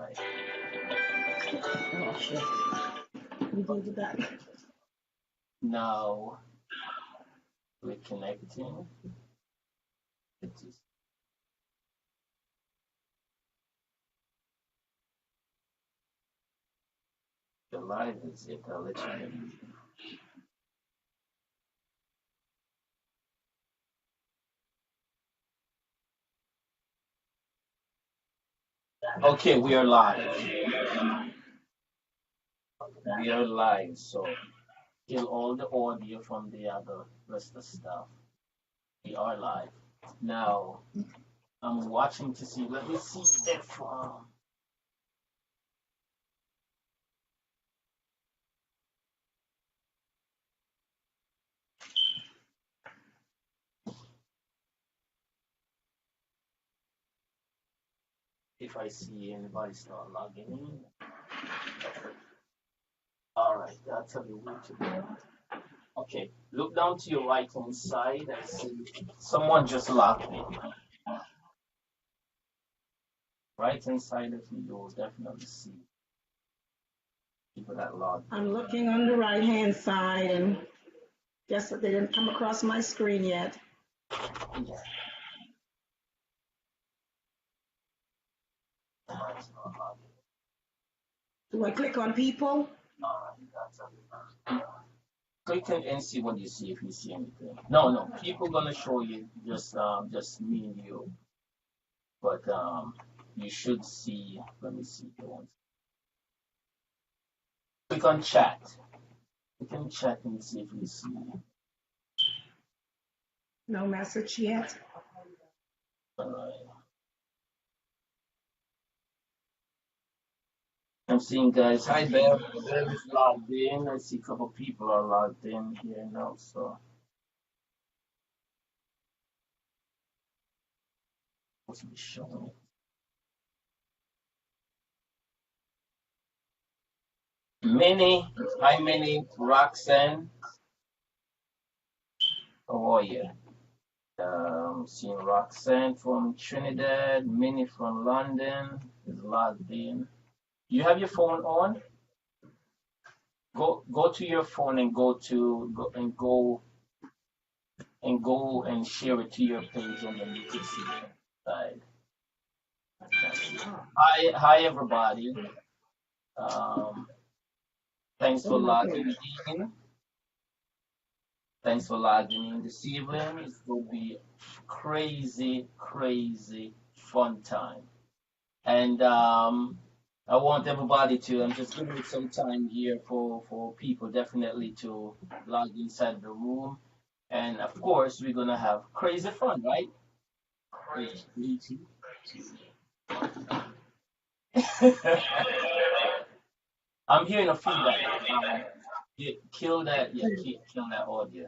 right. Oh shit. We did that. Now we're connecting. It is the live is it. I'll let you know. Okay, we are live. We are live. So kill all the audio from the other rest of the stuff. We are live. Now I'm watching to see. Let me see if I see anybody start logging in. All right, I'll tell you where to go. Okay, look down to your right hand side. I see someone just logged in. Right hand side of you, you'll definitely see people that logged I'm looking on the right hand side and guess that they didn't come across my screen yet. in. Yeah. Somebody's not logged in. Do I click on people? All right, that's it. Click and see what you see if you see anything. No, people gonna show you just me and you, but you should see. Let me see. Click on chat. You can chat and see if you see. No message yet. All right. I'm seeing guys. Hi, Bev. Bev is logged in. I see a couple people are logged in here now. So what's be showing? Minnie. Hi, Minnie. Roxanne. How are you? Seeing Roxanne from Trinidad. Minnie from London is logged in. You have your phone on? Go to your phone and go and share it to your page, and then you can see it inside. Hi everybody. Um, thanks for Oh my logging goodness. in. Thanks for logging in this evening. It will be crazy, crazy fun time. And I want everybody to. I'm just giving it some time here for people definitely to log inside the room. And of course, we're gonna have crazy fun, right? Crazy. I'm hearing a feedback. Yeah, kill that. Yeah, kill that audio.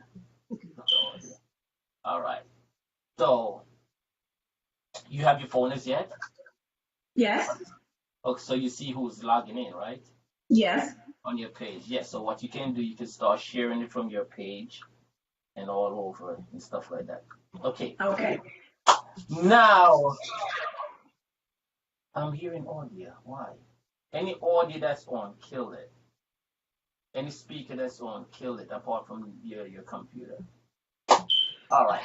Kill the audio. All right. So you have your phone as yet? Yes. Okay, so you see who's logging in, right? Yes. On your page. Yes. Yeah, so what you can do, you can start sharing it from your page and all over and stuff like that. Okay. Okay. Now I'm hearing audio. Why? Any audio that's on, kill it. Any speaker that's on, kill it apart from your computer. All right.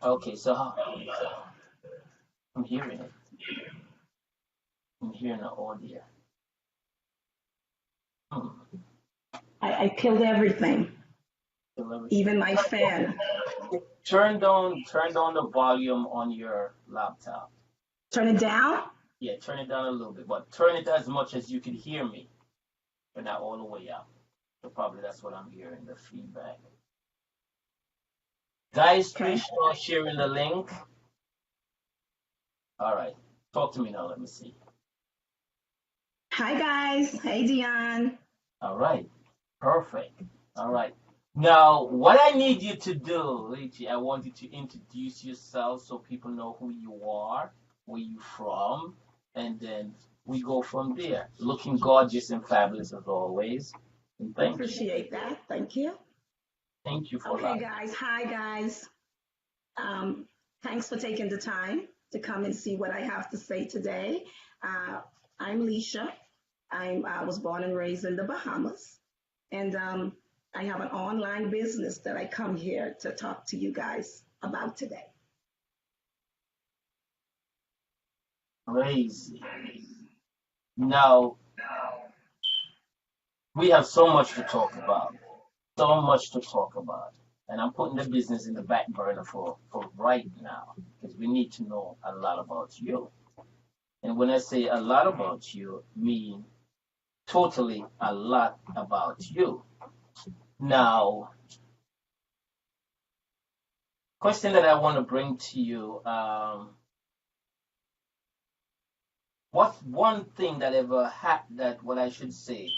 Okay, so I'm hearing it. I'm hearing the audio. Hmm. I killed everything, Kill everything. even my fan. Turn down the volume on your laptop. Turn it down? Yeah, turn it down a little bit, but turn it as much as you can hear me, but not all the way up. So probably that's what I'm hearing, the feedback. Guys, Okay. please start sharing the link. All right. Talk to me now. Let me see. Hi guys. Hey Dion. All right. Perfect. All right. Now, what I need you to do, Leachy, I want you to introduce yourself so people know who you are, where you from, and then we go from there. Looking gorgeous and fabulous as always. And thank you. Appreciate that. Thank you. Thank you for Okay that. guys. Hi guys. Um, Thanks for taking the time to come and see what I have to say today. Uh, I'm Leisha. I was born and raised in the Bahamas, and I have an online business that I come here to talk to you guys about today. Crazy. Now, we have so much to talk about. So much to talk about. And I'm putting the business in the back burner for right now because we need to know a lot about you. And when I say a lot about you, mean totally a lot about you. Now, question that I want to bring to you, what's one thing that ever happened that what I should say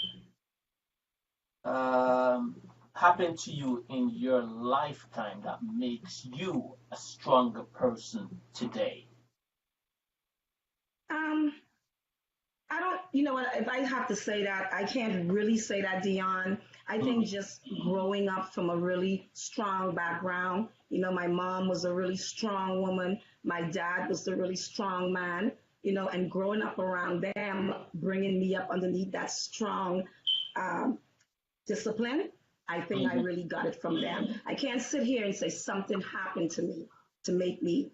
um, happened to you in your lifetime that makes you a stronger person today? Um, I don't, you know what, if I have to say that, I can't really say that, Dion. I think Mm, just growing up from a really strong background, my mom was a really strong woman. My dad was a really strong man, and growing up around them, bringing me up underneath that strong um, discipline, I think I mhm, really got it from them. I can't sit here and say something happened to me to make me,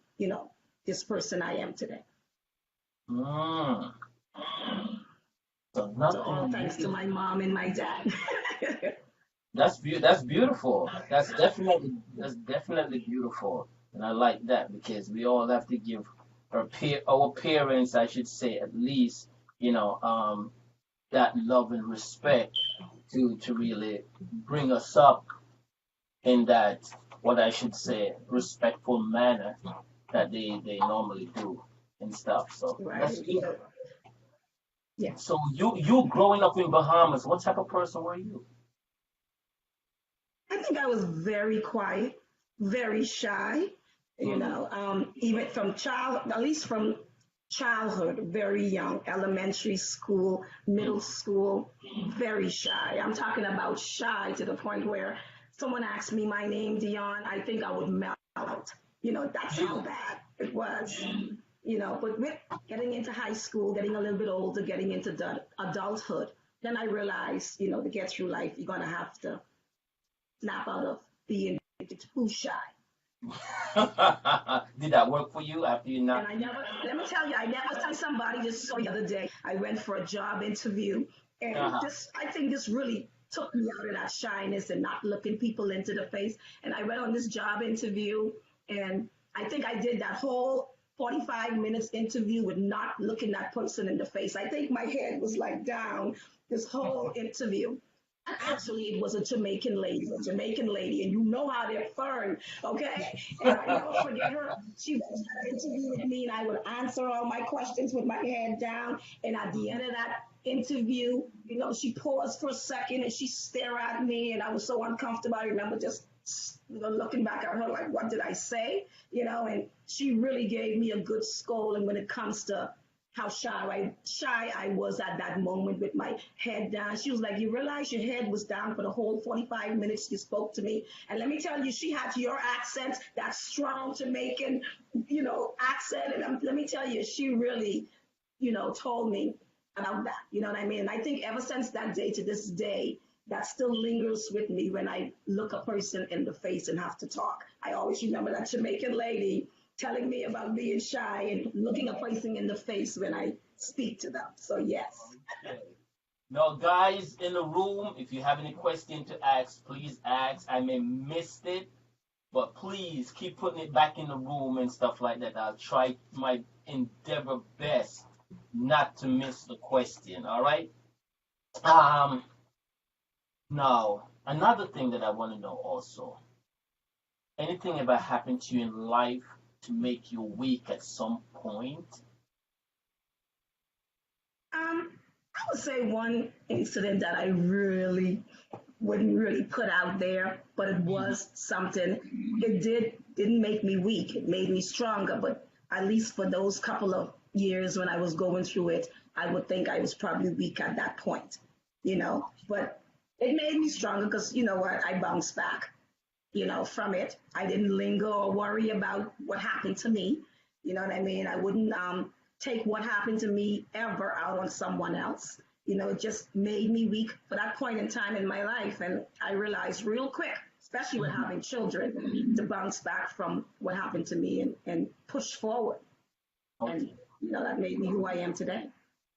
this person I am today. mm. So So all nothing thanks to really. my mom and my dad. That's beautiful. That's definitely beautiful, and I like that because we all have to give our parents, I should say, at least that love and respect to really bring us up in that what I should say respectful manner that they normally do and stuff. So that's Right. good. So, yeah. So you growing up in Bahamas, what type of person were you? I think I was very quiet, very shy, Mm, even from at least from childhood, very young, elementary school, middle mm, school, very shy. I'm talking about shy to the point where someone asked me my name, Dion, I think I would melt out. That's how you. bad it was. But with getting into high school, getting a little bit older, getting into adulthood, then I realized, to get through life, you're going to have to snap out of being too shy. Did that work for you after you And not? I never, let me tell you, I never saw somebody just so the other day. I went for a job interview, and Uh-huh. I think this really took me out of that shyness and not looking people into the face. And I went on this job interview, and I think I did that whole 45 minutes interview with not looking that person in the face. I think my head was like down this whole interview. Actually, it was a Jamaican lady, and you know how they're firm, okay? And I never forget her. She was interview with me, and I would answer all my questions with my head down. And at the end of that interview, she paused for a second and she stared at me, and I was so uncomfortable. I remember just looking back at her like, what did I say? And she really gave me a good scolding when it comes to how shy I was at that moment with my head down. She was like, "You realize your head was down for the whole 45 minutes you spoke to me?" And let me tell you, she had your accent, that strong Jamaican, accent. And let me tell you, she really, told me about that. You know what I mean? And I think ever since that day to this day, that still lingers with me when I look a person in the face and have to talk. I always remember that Jamaican lady telling me about being shy and looking a person in the face when I speak to them. So yes. Okay. Now, guys in the room, if you have any question to ask, please ask. I may missed it, but please keep putting it back in the room and stuff like that. I'll try my endeavor best not to miss the question. All right. Um. Now, another thing that I want to know also, anything ever happened to you in life to make you weak at some point? I would say one incident that I really wouldn't really put out there, but it Mhm. was something. It didn't make me weak. It made me stronger. But at least for those couple of years when I was going through it, I would think I was probably weak at that point. But it made me stronger because you know what? I bounced back. from it. I didn't linger or worry about what happened to me. You know what I mean? I wouldn't take what happened to me ever out on someone else. It just made me weak for that point in time in my life. And I realized real quick, especially with Mhm. having children, to bounce back from what happened to me and push forward. And, Okay. that made me who I am today.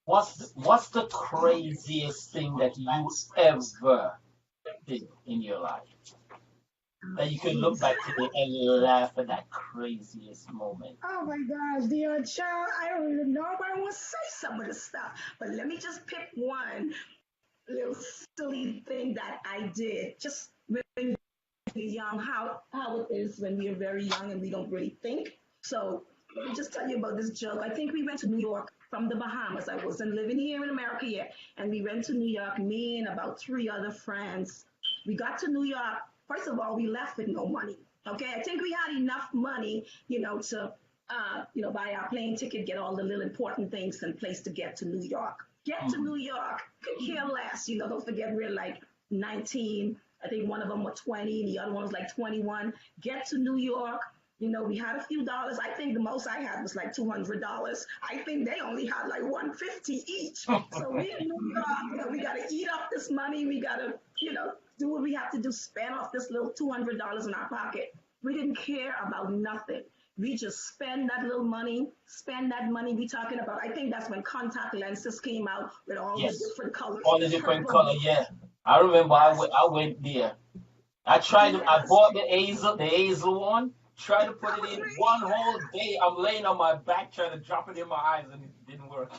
What's the craziest thing that you ever did in your life that you can look Jeez. back today and laugh at that craziest moment? Oh my gosh, dear child, I don't even know if I want to say some of the stuff, but let me just pick one little silly thing that I did. Just when you're young, how it is when we are very young and we don't really think. So let me just tell you about this joke. I think we went to New York from the Bahamas. I wasn't living here in America yet, and we went to New York. Me and about three other friends. We got to New York. First of all, we left with no money. Okay, I think we had enough money, to buy our plane ticket, get all the little important things in place to get to New York. Get to Mhm. New York, could care less. Don't forget we're like 19. I think one of them was 20, and the other one was like 21. Get to New York. We had a few dollars. I think the most I had was like $200. I think they only had like 150 each. So we in New York, we got to eat up this money. We got to, do what we have to do, spend off this little $200 in our pocket. We didn't care about nothing. We just spend that little money, spend that money. We talking about. I think that's when contact lenses came out with all the Yes. different colors, All the different purple, color, yeah. I remember yes, I went there. I yes. bought the hazel one, tried to put That it was in me. one whole day. I'm laying on my back trying to drop it in my eyes and it didn't work.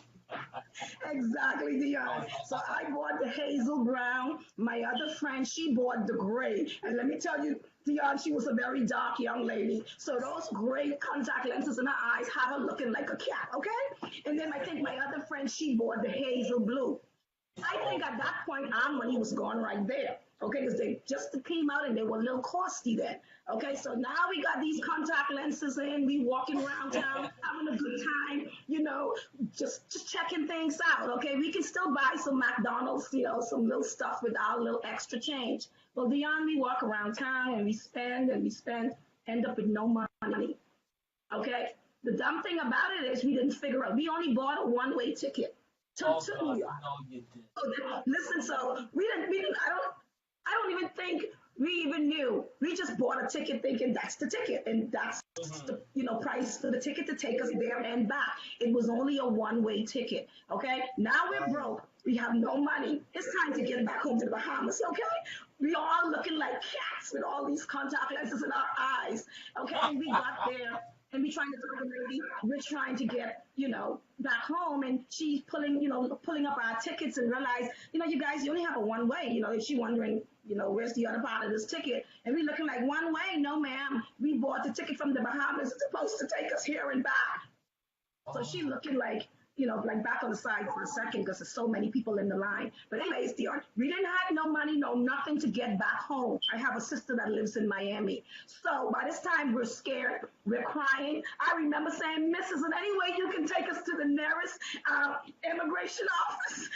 Exactly, I Dion. was like, So I bought the hazel brown. My other friend, she bought the gray. And let me tell you, Dion, she was a very dark young lady. So those gray contact lenses in her eyes have her looking like a cat, okay? And then I think my other friend, she bought the hazel blue. I think oh, at that point our money was gone right there. Okay, because they just came out and they were a little costly then. Okay, so now we got these contact lenses in, we walking around town having a good time, just checking things out. Okay, we can still buy some McDonald's, some little stuff with our little extra change. But beyond, we walk around town and we spend, end up with no money. Okay, the dumb thing about it is we didn't figure out. We only bought a one-way ticket oh to New God, York. no, you did. Listen, so we didn't, I don't even think we even knew. We just bought a ticket thinking that's the ticket and that's Hmm. the, price for the ticket to take us there and back. It was only a one-way ticket. Okay. Now we're Oh, broke. We have no money. It's time to get back home to the Bahamas. Okay. We all looking like cats with all these contact lenses in our eyes. Okay. And we got there and we trying to tell the lady we're trying to get back home, and she's pulling up our tickets and realize you guys, you only have a one way. And she wondering where's the other part of this ticket, and we looking like one way. No ma'am, we bought the ticket from the Bahamas. It's supposed to take us here and back. So oh, she looking like back on the side for a second because there's so many people in the line. But anyways, Dion, we didn't have no money, no nothing to get back home. I have a sister that lives in Miami. So by this time we're scared, we're crying. I remember saying, Mrs., in any way you can take us to the nearest immigration office,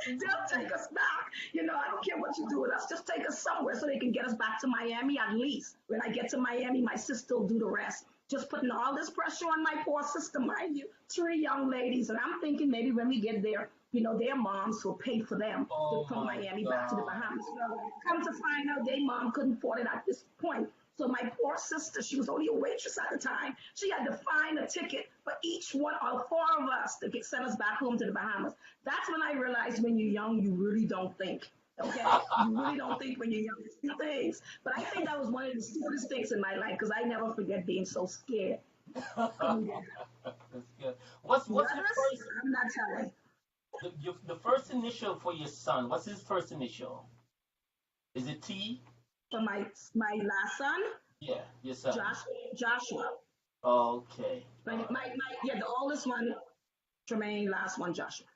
they'll take us back. I don't care what you do with us. Just take us somewhere so they can get us back to Miami at least. When I get to Miami, my sister will do the rest. Just putting all this pressure on my poor sister, mind you, three young ladies. And I'm thinking maybe when we get there, their moms will pay for them oh from my Miami back to the God. Bahamas. Well, come to find out, their mom couldn't afford it at this point. So my poor sister, she was only a waitress at the time. She had to find a ticket for each one, all four of us, to get sent us back home to the Bahamas. That's when I realized when you're young, you really don't think. Okay, you really don't think when you're young. You do things, but I think that was one of the stupidest things in my life because I never forget being so scared going there. That's good. The What's your others, first I'm not telling. the first initial for your son? What's his first initial? Is it T? For my last son, Yeah, your son. Josh, Joshua. Okay. Yeah, the oldest one, Tremaine. Last one, Joshua.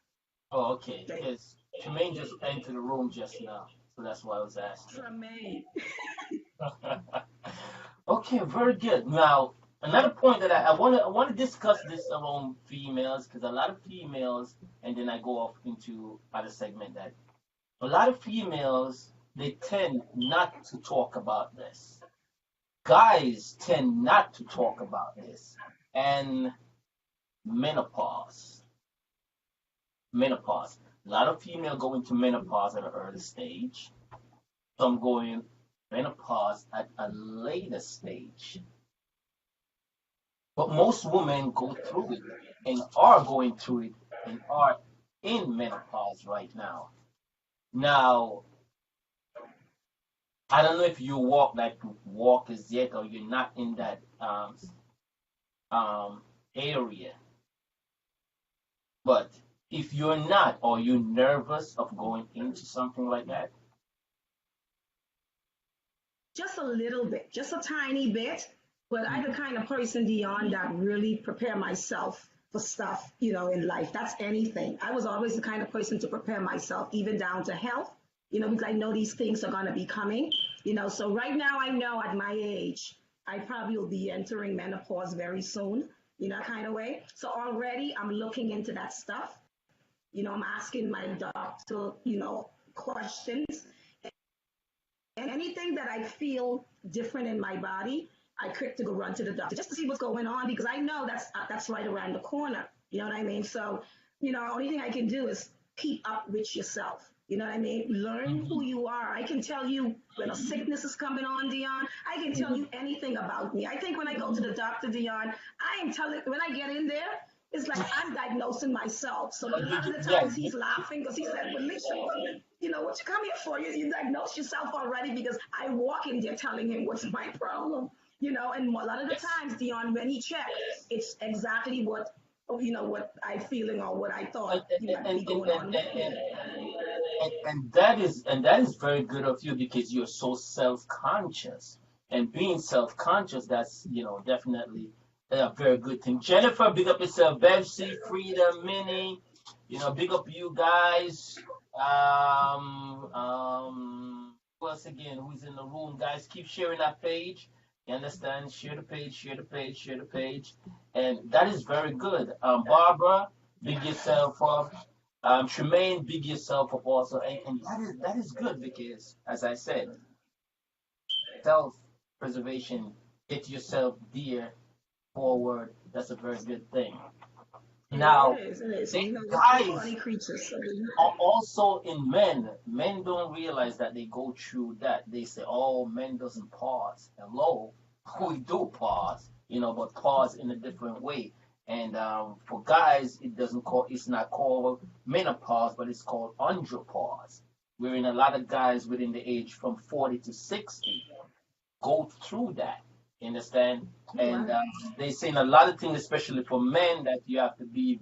Oh, okay. Okay. Because Tremaine just entered the room just now, so that's why I was asking. Tremaine. Okay, very good. Now, another point that I want to discuss this around females because a lot of females, and then I go off into other segment that a lot of females they tend not to talk about this. guys tend not to talk about this. And menopause, menopause. A lot of female go into menopause at an early stage. Some go in menopause at a later stage. But most women go through it and are going through it and are in menopause right now. Now, I don't know if you walk like walkers yet or you're not in that area, but if you're not, or you're nervous of going into something like that, Just a little bit, just a tiny bit. But I'm the kind of person, Dion, that really prepare myself for stuff, in life. That's anything. I was always the kind of person to prepare myself, even down to health, because I know these things are going to be coming, So right now, I know at my age, I probably will be entering menopause very soon, kind of way. So already I'm looking into that stuff. I'm asking my doctor, questions. And anything that I feel different in my body, I quick to go run to the doctor just to see what's going on because I know that's right around the corner. You know what I mean? So, only thing I can do is keep up with yourself. You know what I mean? Learn who mhm, you are. I can tell you when a sickness is coming on, Dion. I can tell mhm, you anything about me. I think when I go to the doctor, Dion, I am telling when I get in there, it's like I'm diagnosing myself. So a lot of the yeah, times he's laughing because he said, Felicia, what you come here for? You diagnose yourself already because I walk in there telling him what's my problem. And a lot of the yes. times, Dion, when he checked, it's exactly what I feeling or what I And, thought might and, be and, going and, on with and, me. and that is very good of you because you're so self-conscious. And being self-conscious, that's definitely a very good thing. Jennifer, big up yourself. Bevsy, Freedom, Minnie, big up you guys. Who else again? Who's in the room, guys? Keep sharing that page. You understand? Share the page, share the page, share the page, and that is very good. Barbara, big yourself up. Tremaine, big yourself up also, and that is good because, as I said, self-preservation, get yourself dear forward. That's a very good thing. It Now, is. It is. the We're guys funny creatures. So, are also in men. Men don't realize that they go through that. They say, "Oh, men doesn't pause." Hello, we do pause, but pause in a different way. And for guys, it's not called menopause, but it's called andropause. Wherein a lot of guys within the age from 40 to 60 go through that. You understand? oh, And wow. they saying a lot of things, especially for men, that you have to be,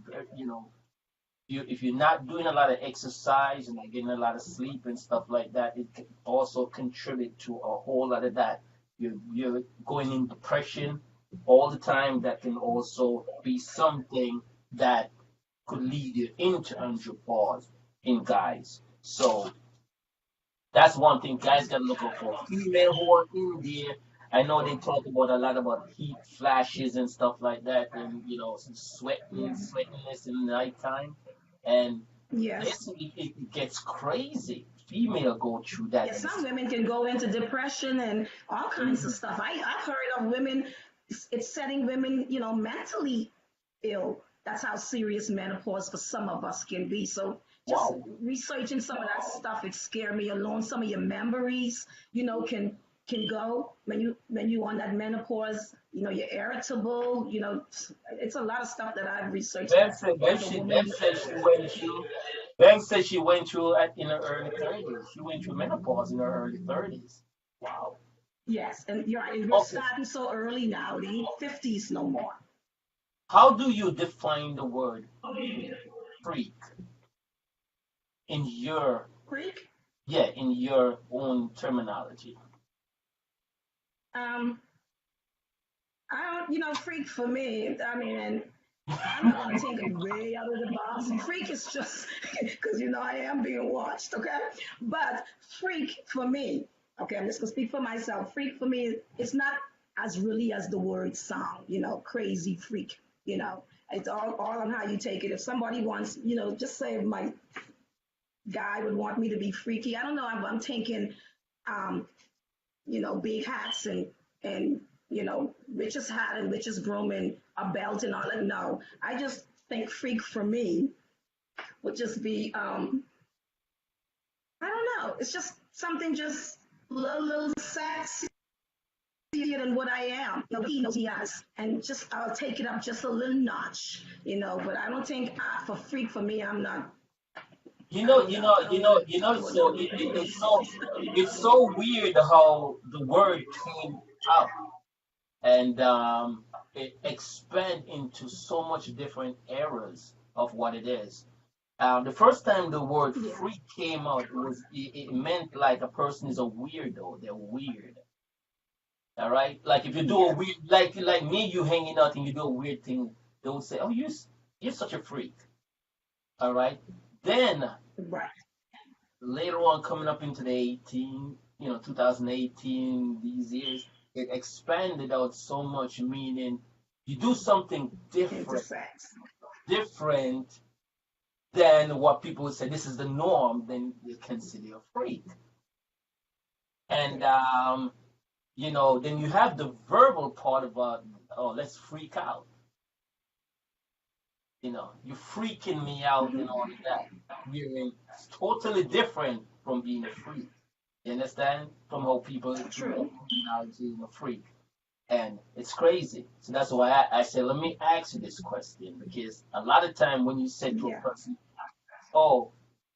if you're not doing a lot of exercise and not getting a lot of sleep and stuff like that, it can also contribute to a whole lot of that. You're going in depression all the time. That can also be something that could lead you into andropause in guys. So that's one thing guys gotta look out for. Female who are in there. I know they talk about a lot about heat flashes and stuff like that, and some Yeah. sweatiness in the nighttime. And Yes. listen, it gets crazy. Female go through that, Yeah, and some women can go into depression and all kinds of mhm, stuff. I've heard of women, it's setting women, mentally ill. That's how serious menopause for some of us can be. So just wow. researching some of that stuff, it scared me alone. Some of your memories, can go when you on that menopause, you're irritable, it's a lot of stuff that I've researched Bev that said, as a Bev woman. said she went through. Bev said she went through in her early 30s. She went through menopause in her early 30s. Wow. Yes, and you're right. We're Okay. starting so early now. They ain't 50s no more. How do you define the word freak in your Freak. in your own terminology? Um, I don't, freak for me. I mean, and I'm not gonna think it way out of the box. Freak is just because I am being watched, okay? But freak for me, okay, I'm just gonna speak for myself. Freak for me, it's not as really as the word sound, crazy freak, It's all on how you take it. If somebody wants, just say my guy would want me to be freaky. I don't know. I'm thinking, um, big hats and witch's hat and witch's broom and a belt and all that. No, I just think freak for me would just be I don't know. It's just something just a little sexier than what I am. He knows he has, and just I'll take it up just a little notch. But I don't think for freak for me, I'm not. I don't know. So it's so weird how the word came out and it expand into so much different eras of what it is. The first time the word Yeah, freak came out, it meant like a person is a weirdo. They're weird. All right. Like if you do a yeah, weird, like me, you hanging out and you do a weird thing, they will say, "Oh, you're such a freak." All right. Then right. later on, coming up into the 2018, these years, it expanded out so much, meaning you do something Intersex. different than what people would say. This is the norm. Then you consider a freak, and Yeah. then you have the verbal part about, oh, let's freak out. You're freaking me out and Hmm. all of that. It's totally different from being a freak. You understand? From how people do the True. terminology of a freak. And it's crazy. So that's why I said, let me ask you this question. Because a lot of time when you say to a Yeah. person, oh,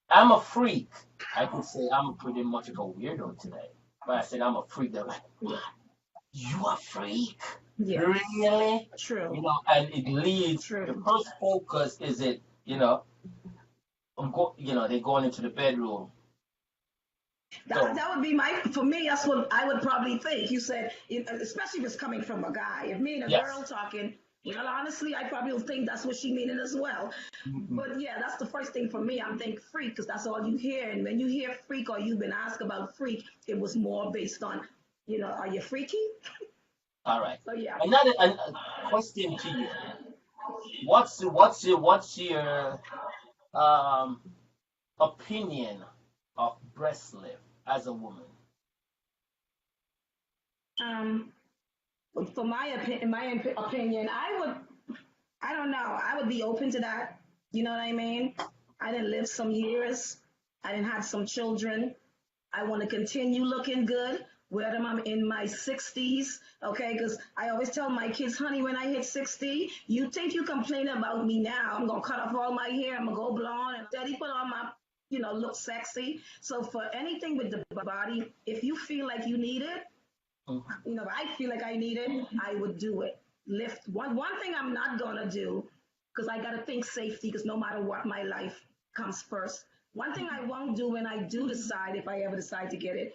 I'm a freak, I could say I'm pretty much of a weirdo today. But I said I'm a freak. They're like, Yeah. you a freak? Yeah. Really? True. And it leads, the True. first focus is it, they're going into the bedroom. That So, that would be for me. That's what I would probably think. You said, especially if it's coming from a guy. If me and a yes. girl talking, well, honestly, I probably will think that's what she meaning as well. Mhm. But yeah, that's the first thing for me. I'm think freak because that's all you hear. And when you hear freak or you've been asked about freak, it was more based on, are you freaky? All right. So yeah. Another question to you. What's your um opinion of breast lift as a woman? Um, for my opinion, I don't know. I would be open to that. You know what I mean? I didn't live some years. I didn't have some children. I want to continue looking good, whether I'm in my 60s, okay? Because I always tell my kids, honey, when I hit 60, you think you complain about me now. I'm going to cut off all my hair. I'm going to go blonde and daddy put on my, look sexy. So for anything with the body, if you feel like you need it, Mhm. if I feel like I need it, I would do it. Lift. One thing I'm not going to do, because I got to think safety, because no matter what, my life comes first. One thing I won't do when I do decide, if I ever decide to get it,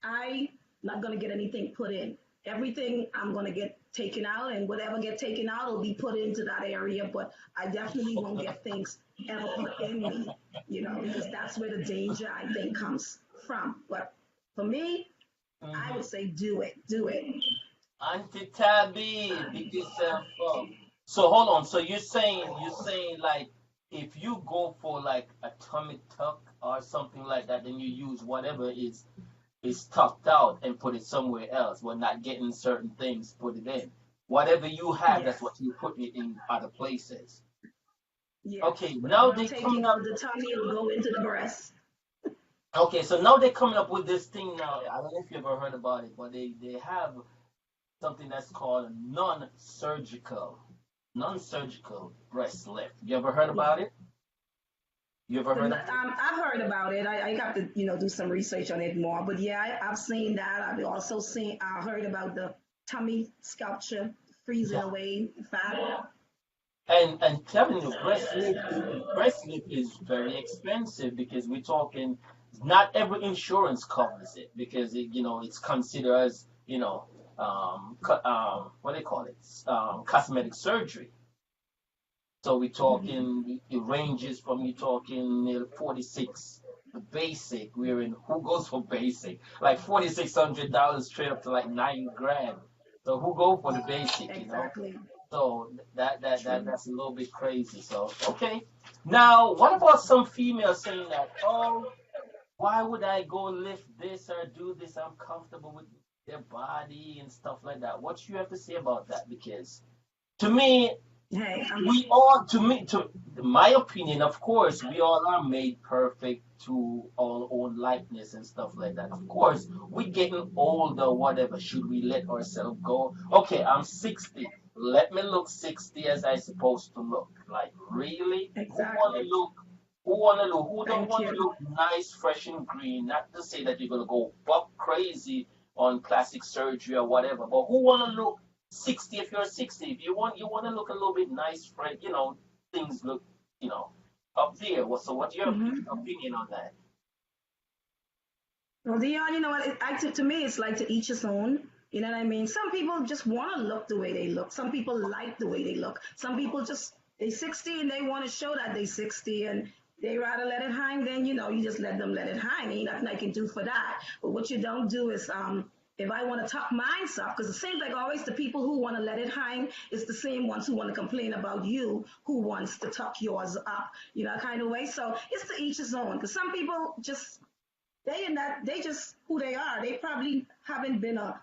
I not gonna get anything put in. Everything I'm gonna get taken out, and whatever get taken out will be put into that area. But I definitely won't get things ever put in me, because that's where the danger I think comes from. But for me, I Mhm. would say do it, do it. Anti-tabby, pick yourself up. So hold on. So you're saying like if you go for like a tummy tuck or something like that, then you use whatever is tucked out and put it somewhere else. We're not getting certain things, put it in. Whatever you have, that's Yes, what you put it in other places. yes. Okay, now Whatever I'm they coming taking up. out the tummy will go into the breast. Okay, so now they're coming up with this thing now. I don't know if you ever heard about it, but they have something that's called non-surgical breast lift. You ever heard Yeah. about it? You ever heard about it? I've heard about it. I got to, do some research on it more. But yeah, I've seen that. I've also I heard about the tummy sculpture freezing Yeah. away fat. And telling you, breast lift is very expensive because we're talking. Not every insurance covers it because it's considered as what do they call it, cosmetic surgery. So we're Mhm. talking, it ranges from you talking 46, the basic. We're in who goes for basic? Like $4,600 straight up to like 9 grand. So who go for the basic? Exactly. So that True. that's a little bit crazy. So okay. Now what about some females saying that, oh, why would I go lift this or do this? I'm comfortable with their body and stuff like that. What you have to say about that? Because to me, Hey, we all, to my opinion, of course, we all are made perfect to our own likeness and stuff like that. Of course, we getting older, whatever. Should we let ourselves go? Okay, I'm 60. Let me look 60 as I supposed to look. Like, really? Who wanna exactly. look? Who wanna look? Who don't Thank wanna you. look nice, fresh and green? Not to say that you're gonna go buck crazy on plastic surgery or whatever, but who wanna look 60 if you're 60? If you want to look a little bit nice, friend, things look, you know, up there. So what's your Hmm. opinion on that? Well, Dion, you know what? To me, it's like to each his own. You know what I mean? Some people just want to look the way they look. Some people like the way they look. Some people just they 60 and they want to show that they 60 and they rather let it hang. Then you just let it hang. Ain't nothing I can do for that. But what you don't do is if I want to tuck mine up, because it seems like always the people who want to let it hang is the same ones who want to complain about you who wants to tuck yours up, kind of way. So it's to each his own. Because some people just they just who they are. They probably haven't been a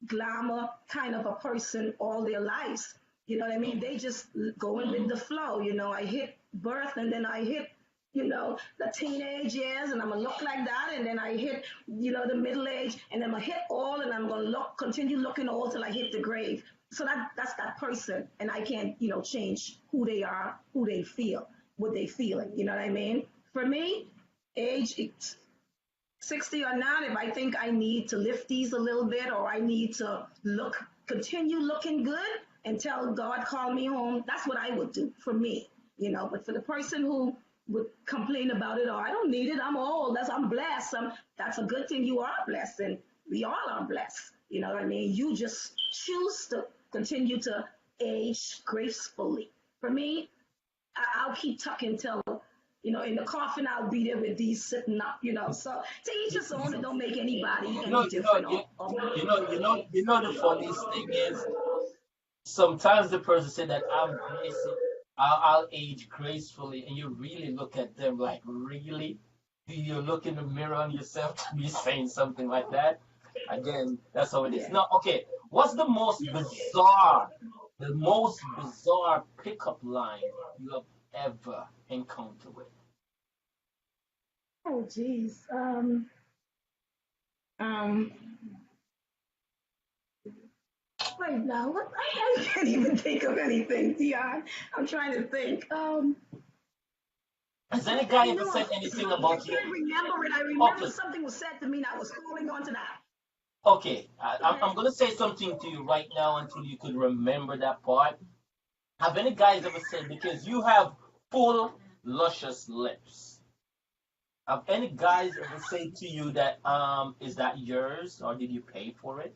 glamour kind of a person all their lives. You know what I mean? They just going with the flow. I hit birth and then I hit, the teenage years and I'm gonna look like that. And then I hit, the middle age and I'm gonna hit all and I'm gonna continue looking old till I hit the grave. So that's that person. And I can't, change who they are, who they feel, what they feeling. You know what I mean? For me, age, 60 or not, if I think I need to lift these a little bit or I need to continue looking good until God called me home, that's what I would do for me, But for the person who would complain about it, or I don't need it, I'm old, I'm blessed, that's a good thing. You are blessed, and we all are blessed. You know what I mean? You just choose to continue to age gracefully. For me, I'll keep tucking till, in the coffin, I'll be there with these sitting up. So to each his own, it don't make anybody You know, any you know, different you, or the funniest thing is sometimes the person say that I'm basic, I'll age gracefully, and you really look at them like, really? Do you look in the mirror on yourself to be saying something like that? Again, that's how it is. yeah. No, okay. What's the most bizarre pickup line you have ever encountered with? Oh, geez. Um, Right now, I can't even think of anything, Dion. I'm trying to think. Has any I guy ever know said anything about I you? can't remember it. I remember Okay, something was said to me and I was holding on to that. okay. Go I'm ahead. gonna say something to you right now until you could remember that part. Have any guys ever said, because you have full, luscious lips? Have any guys ever said to you that is that yours or did you pay for it?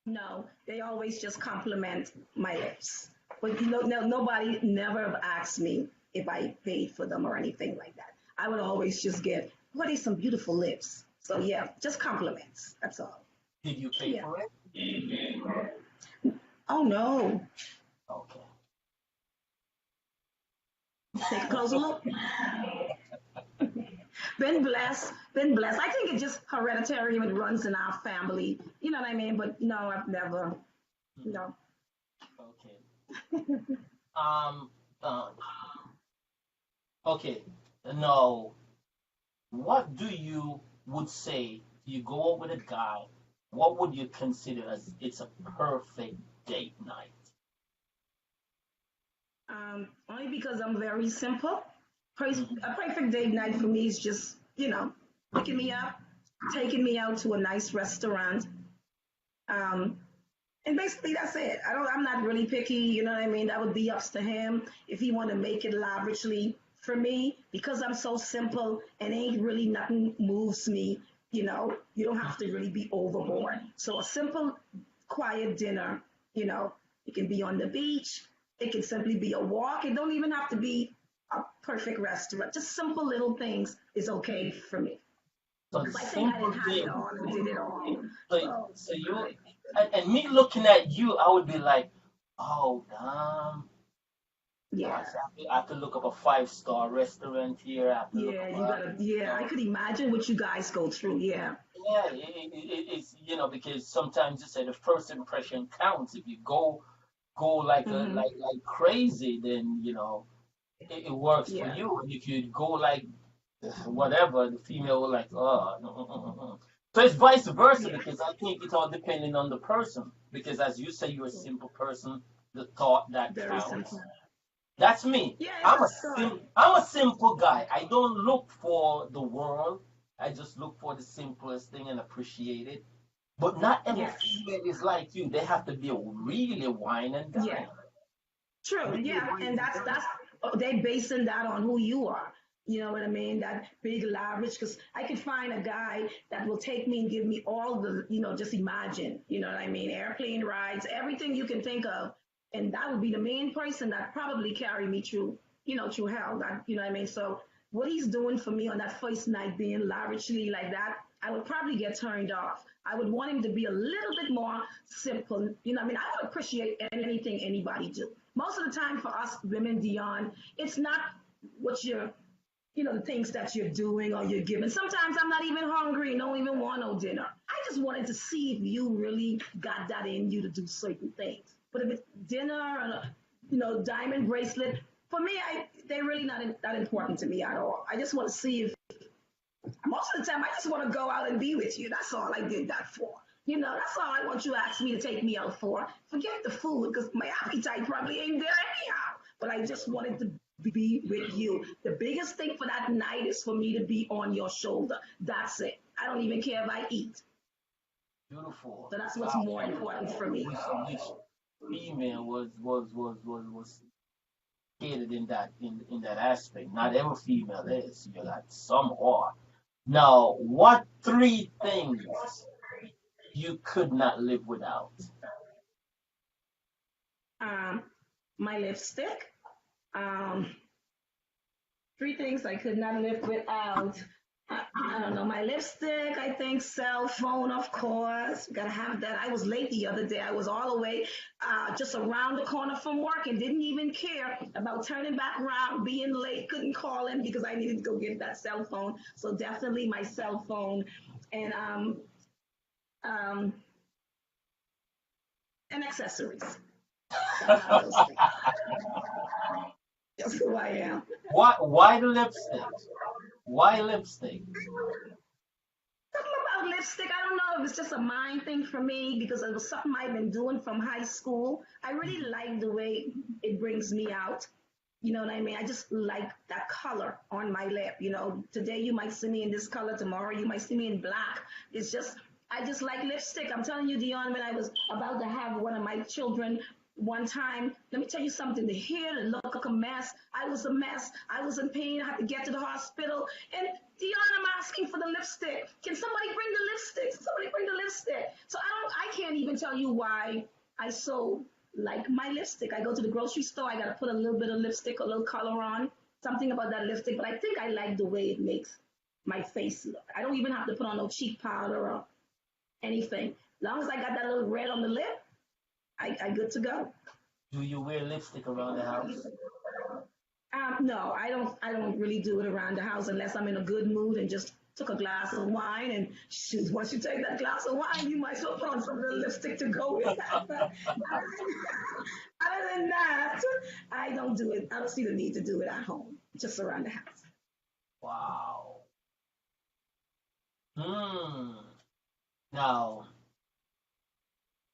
No, they always just compliment my lips. But no, nobody never asked me if I paid for them or anything like that. I would always just get, what are some beautiful lips? So yeah, just compliments. That's all. Did you pay Yeah. for it? Oh no. Okay. Take a closer look. Been blessed. Been blessed. I think it's just hereditary and it runs in our family. You know what I mean? But no, I've never. Mhm. No. Okay. Um. Uh, okay. Now, what do you would say you go out with a guy? What would you consider as it's a perfect date night? Only because I'm very simple. Mhm. A perfect date night for me is just, picking me up, taking me out to a nice restaurant. Um, and basically that's it. I'm not really picky, you know what I mean? That would be up to him if he want to make it lavishly. For me, because I'm so simple and ain't really nothing moves me, you don't have to really be overboard. So a simple, quiet dinner, you know, it can be on the beach, it can simply be a walk. It don't even have to be a perfect restaurant. Just simple little things is okay for me. So Because I think I simple didn't have it thing. all and did it all. So, So so you and me looking at you, I would be like, oh damn. yeah. I have to look up a 5-star restaurant here. I have to look Yeah, up you gotta. Yeah, I know, could imagine what you guys go through. Yeah. Yeah, it's because sometimes you say the first impression counts. If you go like Hmm. like crazy, then it works for Yeah. you. And if you go like whatever, the female will like, oh, no, so it's vice versa Yeah. because I think it's all depending on the person. Because as you say, you're a simple person, the thought that Very counts. simple. That's me. Yeah, it's a start. I'm a simple guy. I don't look for the world. I just look for the simplest thing and appreciate it. But not every Yes. female is like you. They have to be a really wine and Yeah. dine. True. Really Yeah, wine and and that's dine. they basing that on who you are. You know what I mean? That big lavish. Because I could find a guy that will take me and give me all the, just imagine. You know what I mean? Airplane rides, everything you can think of, and that would be the main person that probably carry me through, through hell. That you know what I mean? So what he's doing for me on that first night, being lavishly like that, I would probably get turned off. I would want him to be a little bit more simple. You know what I mean? I would appreciate anything anybody do. Most of the time for us women, Dion, it's not what you're, the things that you're doing or you're giving. Sometimes I'm not even hungry, don't even want no dinner. I just wanted to see if you really got that in you to do certain things. But if it's dinner and a, diamond bracelet, for me, they're really not that important to me at all. I just want to see if most of the time I just want to go out and be with you. That's all I did that for. That's all I want you to ask me to take me out for. Forget the food because my appetite probably ain't there anyhow. But I just wanted to be with you. The biggest thing for that night is for me to be on your shoulder. That's it. I don't even care if I eat. Beautiful. So that's what's Wow. more important for me. Which female was catered in that aspect. Not every female is. You got some are. Now, what three things you could not live without? Um, my lipstick. Um, three things I could not live without. I don't know, my lipstick, I think, cell phone, of course. Gotta have that. I was late the other day. I was all the way just around the corner from work and didn't even care about turning back around, being late. Couldn't call him because I needed to go get that cell phone. So definitely my cell phone and um, and accessories. Gotta have those things. That's who I am. Why the lipstick? Why lipstick? Something about lipstick. I don't know if it's just a mind thing for me because it was something I've been doing from high school. I really like the way it brings me out. You know what I mean? I just like that color on my lip. Today you might see me in this color, tomorrow you might see me in black. It's just, I just like lipstick. I'm telling you, Dion, when I was about to have one of my children one time, let me tell you something. The hair, the look like a mess. I was a mess. I was in pain. I had to get to the hospital. And Dion, I'm asking for the lipstick. Can somebody bring the lipstick? Somebody bring the lipstick. So I can't even tell you why I so like my lipstick. I go to the grocery store, I gotta put a little bit of lipstick, a little color on, something about that lipstick, but I think I like the way it makes my face look. I don't even have to put on no cheek powder or anything. As long as I got that little red on the lip, I good to go. Do you wear lipstick around the house? No, I don't really do it around the house unless I'm in a good mood and just took a glass of wine and shoot, once you take that glass of wine, you might as well put on some little lipstick to go with that. But other than that, I don't do it. I don't see the need to do it at home, just around the house. Wow. Hmm. Now,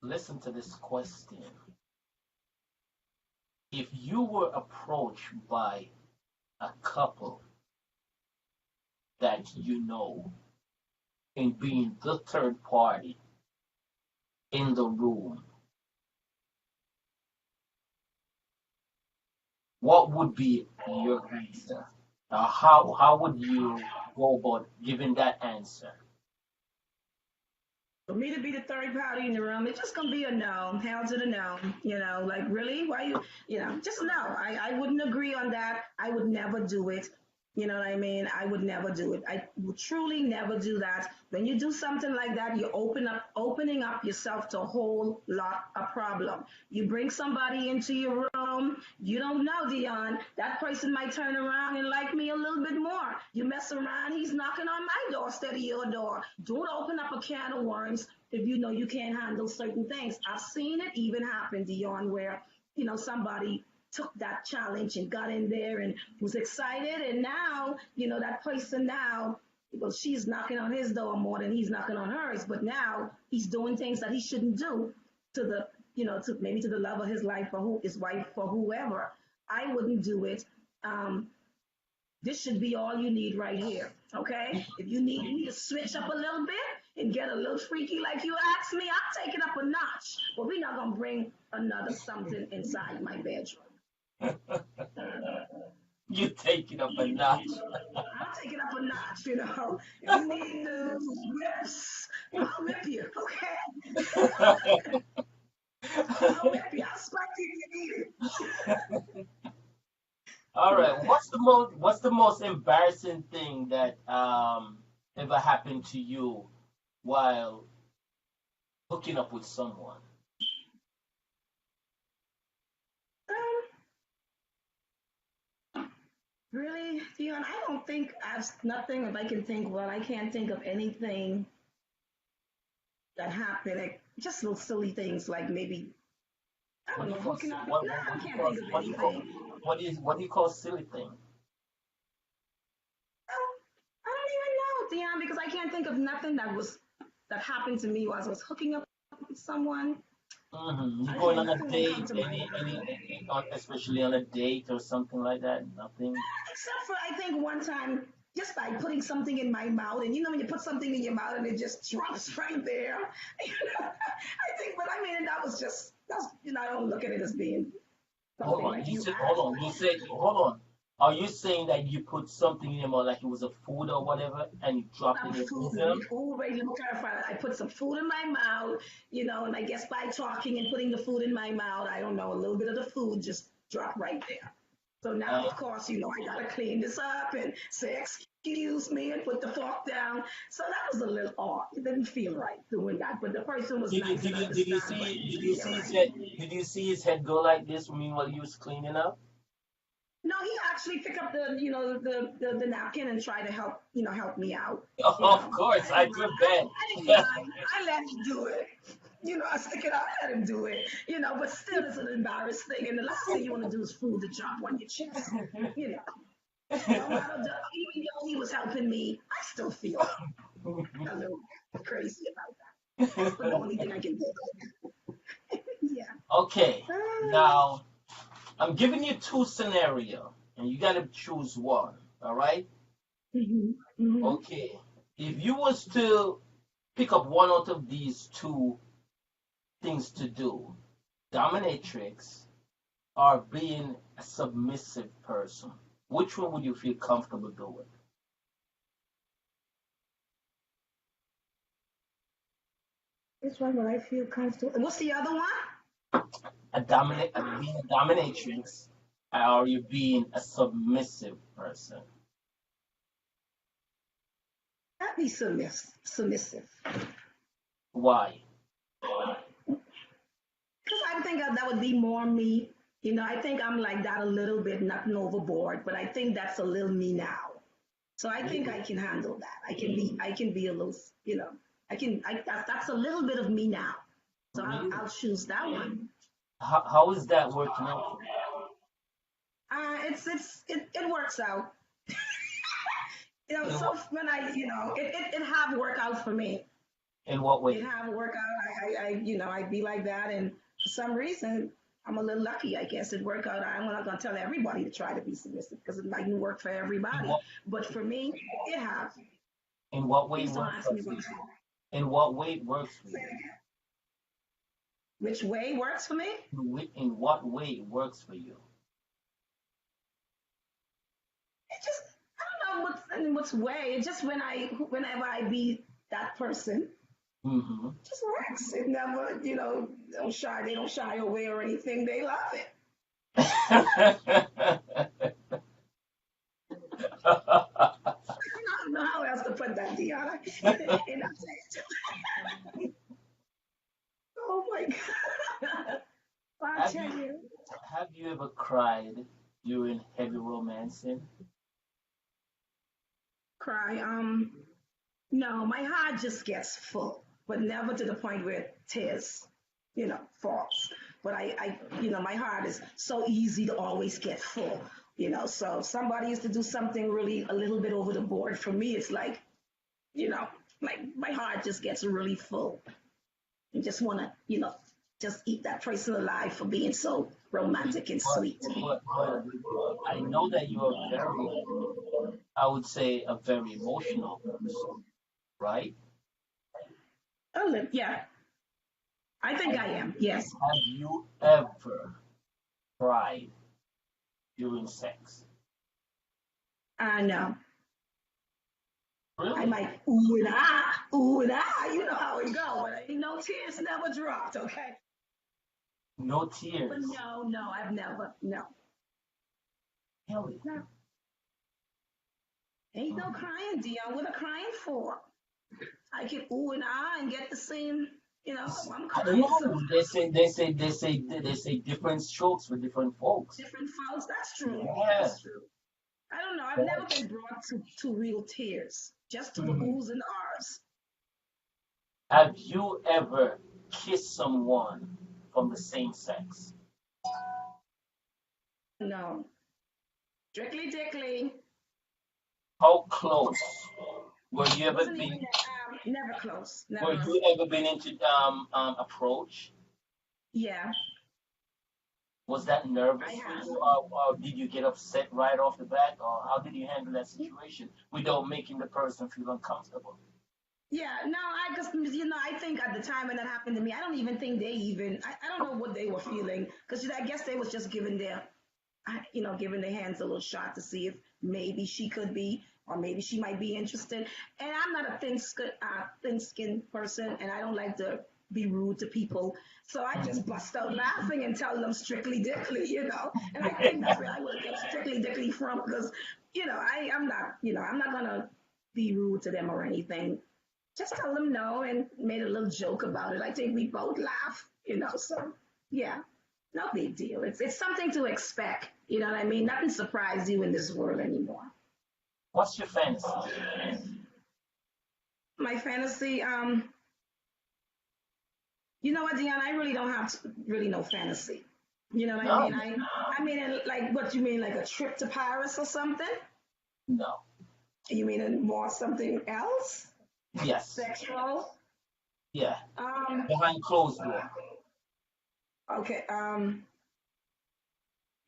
listen to this question. If you were approached by a couple that you know and being the third party in the room, what would be your answer? How would you go about giving that answer? For me to be the third party in the room, it's just gonna be a no. Hell to the no. Like really? Why you? Just no. I wouldn't agree on that. I would never do it. You know what I mean? I would never do it. I would truly never do that. When you do something like that, you're opening up yourself to a whole lot of problem. You bring somebody into your room, you don't know, Dion. That person might turn around and like me a little bit more. You mess around, he's knocking on my door instead of your door. Don't open up a can of worms if you know you can't handle certain things. I've seen it even happen, Dion, where somebody took that challenge and got in there and was excited. And now, that person now, well, she's knocking on his door more than he's knocking on hers. But now he's doing things that he shouldn't do to to maybe to the love of his life or his wife or whoever. I wouldn't do it. Um, this should be all you need right here. Okay. If you need me to switch up a little bit and get a little freaky like you asked me, I'll take it up a notch. But we're not gonna bring another something inside my bedroom. You take it up a notch. I'll take it up a notch. If you need to whips, I'll whip you, okay? I'll whip you. I'll spike you if you need it. All right. What's the most embarrassing thing that ever happened to you while hooking up with someone? Really, Dion, I don't think I've nothing if I can think. Well, I can't think of anything that happened. Like, just little silly things like maybe I What don't do know, you call hooking up. what No, what, I what do you can't call think of what do you call anything. what do you call silly thing? I don't even know, Dion, because I can't think of nothing that happened to me while I was hooking up with someone. You I going can't. on a Nothing will come date, to my mind. especially on a date or something like that? Nothing. Except for I think one time, just by putting something in my mouth, and when you put something in your mouth and it just drops right there. I think, but I mean, I don't look at it as being Hold something on. like You you said hold asked. on. You said hold on. Are you saying that you put something in your mouth like it was a food or whatever and you dropped it in Some your food. bosom? Oh, wait, let me clarify that. I put some food in my mouth, and I guess by talking and putting the food in my mouth, I don't know, a little bit of the food just dropped right there. So now, of Uh, course, I gotta clean this up and say excuse me and put the fork down. So that was a little odd. It didn't feel right doing that, but the person was did you nice did and you did you understand. But see it did didn't you feel see his right. head go like this meanwhile you was cleaning up? No, he actually picked up the napkin and tried to help me out. Of I course, I didn't mind. could bet. I didn't mind. I let him do it. I stick it out, let him do it. But still, it's an embarrassing thing. And the last thing you want to do is fool the job on your chest. You know, no matter even though he was helping me, I still feel a little crazy about that. That's the only thing I can think of. Yeah. Okay, now I'm giving you two scenario, and you gotta choose one. All right? Mhm. Mhm. Okay. If you was to pick up one out of these two things to do, dominatrix or being a submissive person, which one would you feel comfortable doing? Which one will I feel comfortable? What's the other one? Being a dominatrix, or you being a submissive person? I'd be submissive. Why? Because I think that would be more me. I think I'm like that a little bit, nothing overboard, but I think that's a little me now. So I think I Really? can handle that. I can be a little, that's a little bit of me now. So I'll, Really? I'll choose that one. How is that working out for It works out. you? So when it have worked out for me. In what It way? have worked out. I'd be like that, and for some reason, I'm a little lucky. I guess it worked out. I'm not gonna tell everybody to try to be submissive because it mightn't work for In everybody. what But for me, it have. in what way it Please don't works ask me for what you? In what way it works for you? which way works for me. In what way it works for you? It just I don't know what's way. It's just whenever I be that person, Hmm. it just works. It never they don't shy away or anything. They love it. I don't know how else to put that, Dion. And I said, oh my God. I Have tell you you, have you ever cried during heavy romancing? cry. No, my heart just gets full, but never to the point where tears, falls. But my heart is so easy to always get full, So if somebody used to do something really a little bit over the board for me, it's you know, like my heart just gets really full and just want to, just eat that person alive for being so romantic and But sweet. but I know that you are very, I would say, a very emotional person, right? Oh, yeah, I think Have I am. Yes. have you ever cried during sex? I know. I Really? might ooh and ah, you know how it go, but ain't no tears never dropped, okay? No But tears. no, no, I've never, no, Really? no, ain't no Mhm. crying, Dion. What a crying for? I can ooh and ah and get the same, I'm crying, so No, they say different strokes for different folks. different folks. That's true. Yeah. That's true. I don't know. I've never been brought to real tears, just to the Mhm. oohs and ahs. Have you ever kissed someone from the same sex? No, strictly dickly. How close? Were you ever Wasn't even been never close, were never. you ever been into approach? Yeah, Was that I nervous for have. you, or did you get upset right off the bat, or how did you handle that situation without making the person feel uncomfortable? Yeah, no, I just, I think at the time when that happened to me, I don't even think I don't know what they were feeling because I guess they was just giving their hands a little shot to see if maybe she could be, or maybe she might be interested. And I'm not a thin-skinned person, and I don't like to be rude to people. So I just bust out laughing and tell them strictly dickly, And I think that's where I would get strictly dickly from because, I'm not gonna be rude to them or anything. Just tell them no and made a little joke about it. I think we both laugh, So yeah, no big deal. It's something to expect. You know what I mean? Nothing surprised you in this world anymore. What's your fantasy? My fantasy, you know what, Dion? I really don't have really no fantasy. You know what I No, mean? I mean, like what you mean, like a trip to Paris or something? no. You mean more something else? Yes, Sexual? yeah. Um, Behind closed door. okay.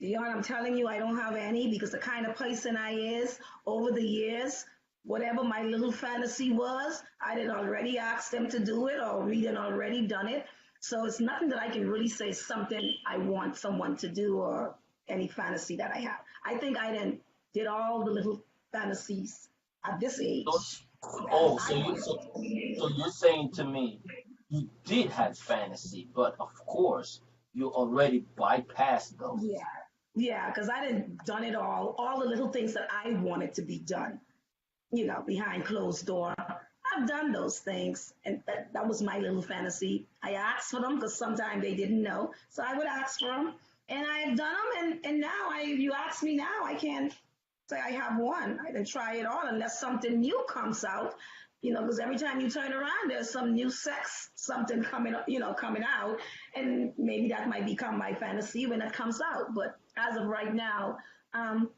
Dion, I'm telling you, I don't have any because the kind of person I is over the years, whatever my little fantasy was, I did already ask them to do it or we did already done it. So it's nothing that I can really say something I want someone to do or any fantasy that I have. I think I did all the little fantasies at this So, age that oh, I wanted. so you're saying to me, you did have fantasy, but of course you already bypassed those. Yeah, yeah, because I didn't done it all the little things that I wanted to be done. Behind closed door. I've done those things, and that was my little fantasy. I asked for them because sometimes they didn't know, so I would ask for them, and I've done them, and now you ask me now, I can't say I have one. I didn't try it all unless something new comes out, because every time you turn around, there's some new sex, something coming out, and maybe that might become my fantasy when it comes out. But as of right now, um,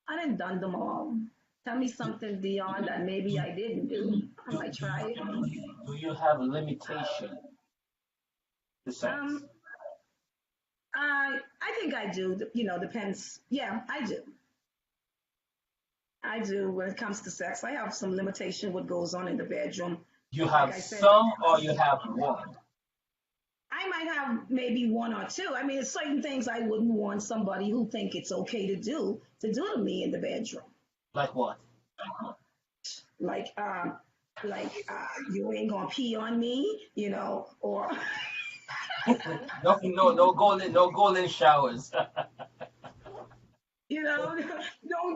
I didn't done them all. Tell me Do, something beyond that maybe do, I didn't do. I do, might do try you it. do you have limitation to sex? Um, I think I do. Depends. Yeah, I do. I do. When it comes to sex, I have some limitation what goes on in the bedroom. You Like have I said, some or you have one? I might have maybe one or two. I mean, there's certain things I wouldn't want somebody who think it's okay to do to me in the bedroom. Like what? Like, you ain't gonna pee on me, or No, no, no golden showers. You know,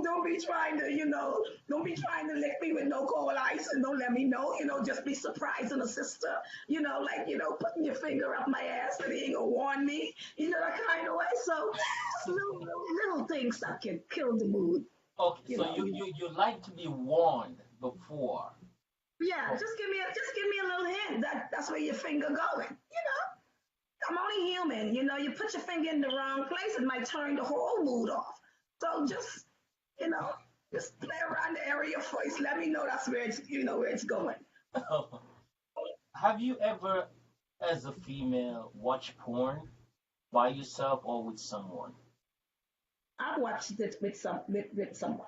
don't be trying to, don't be trying to lick me with no cold ice and don't let me know. Just be surprising a sister. Like putting your finger up my ass and he ain't gonna warn me. That kind of way. So just little things that can kill the mood. Okay, You so know. you like to be warned before. Yeah, Oh, just give me a little hint that that's where your finger going. I'm only human. You put your finger in the wrong place, it might turn the whole mood off. So you know, just play around the area first. Let me know that's where it's going. have you ever, as a female, watched porn by yourself or with someone? I've watched it with someone.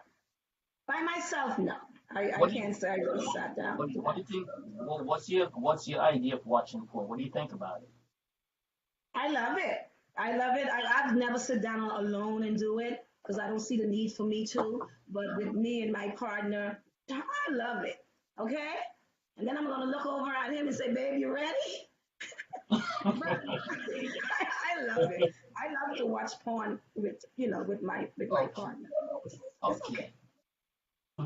By myself, no. I What do you can't say I really sat down to what do that. you think? What's your idea of watching porn? What do you think about it? I love it. I love it. I've never sit down alone and do it because I don't see the need for me to. But with me and my partner, I love it. Okay? And then I'm going to look over at him and say, babe, you ready? But I love it. I love to watch porn with my Okay, partner. It's okay. okay.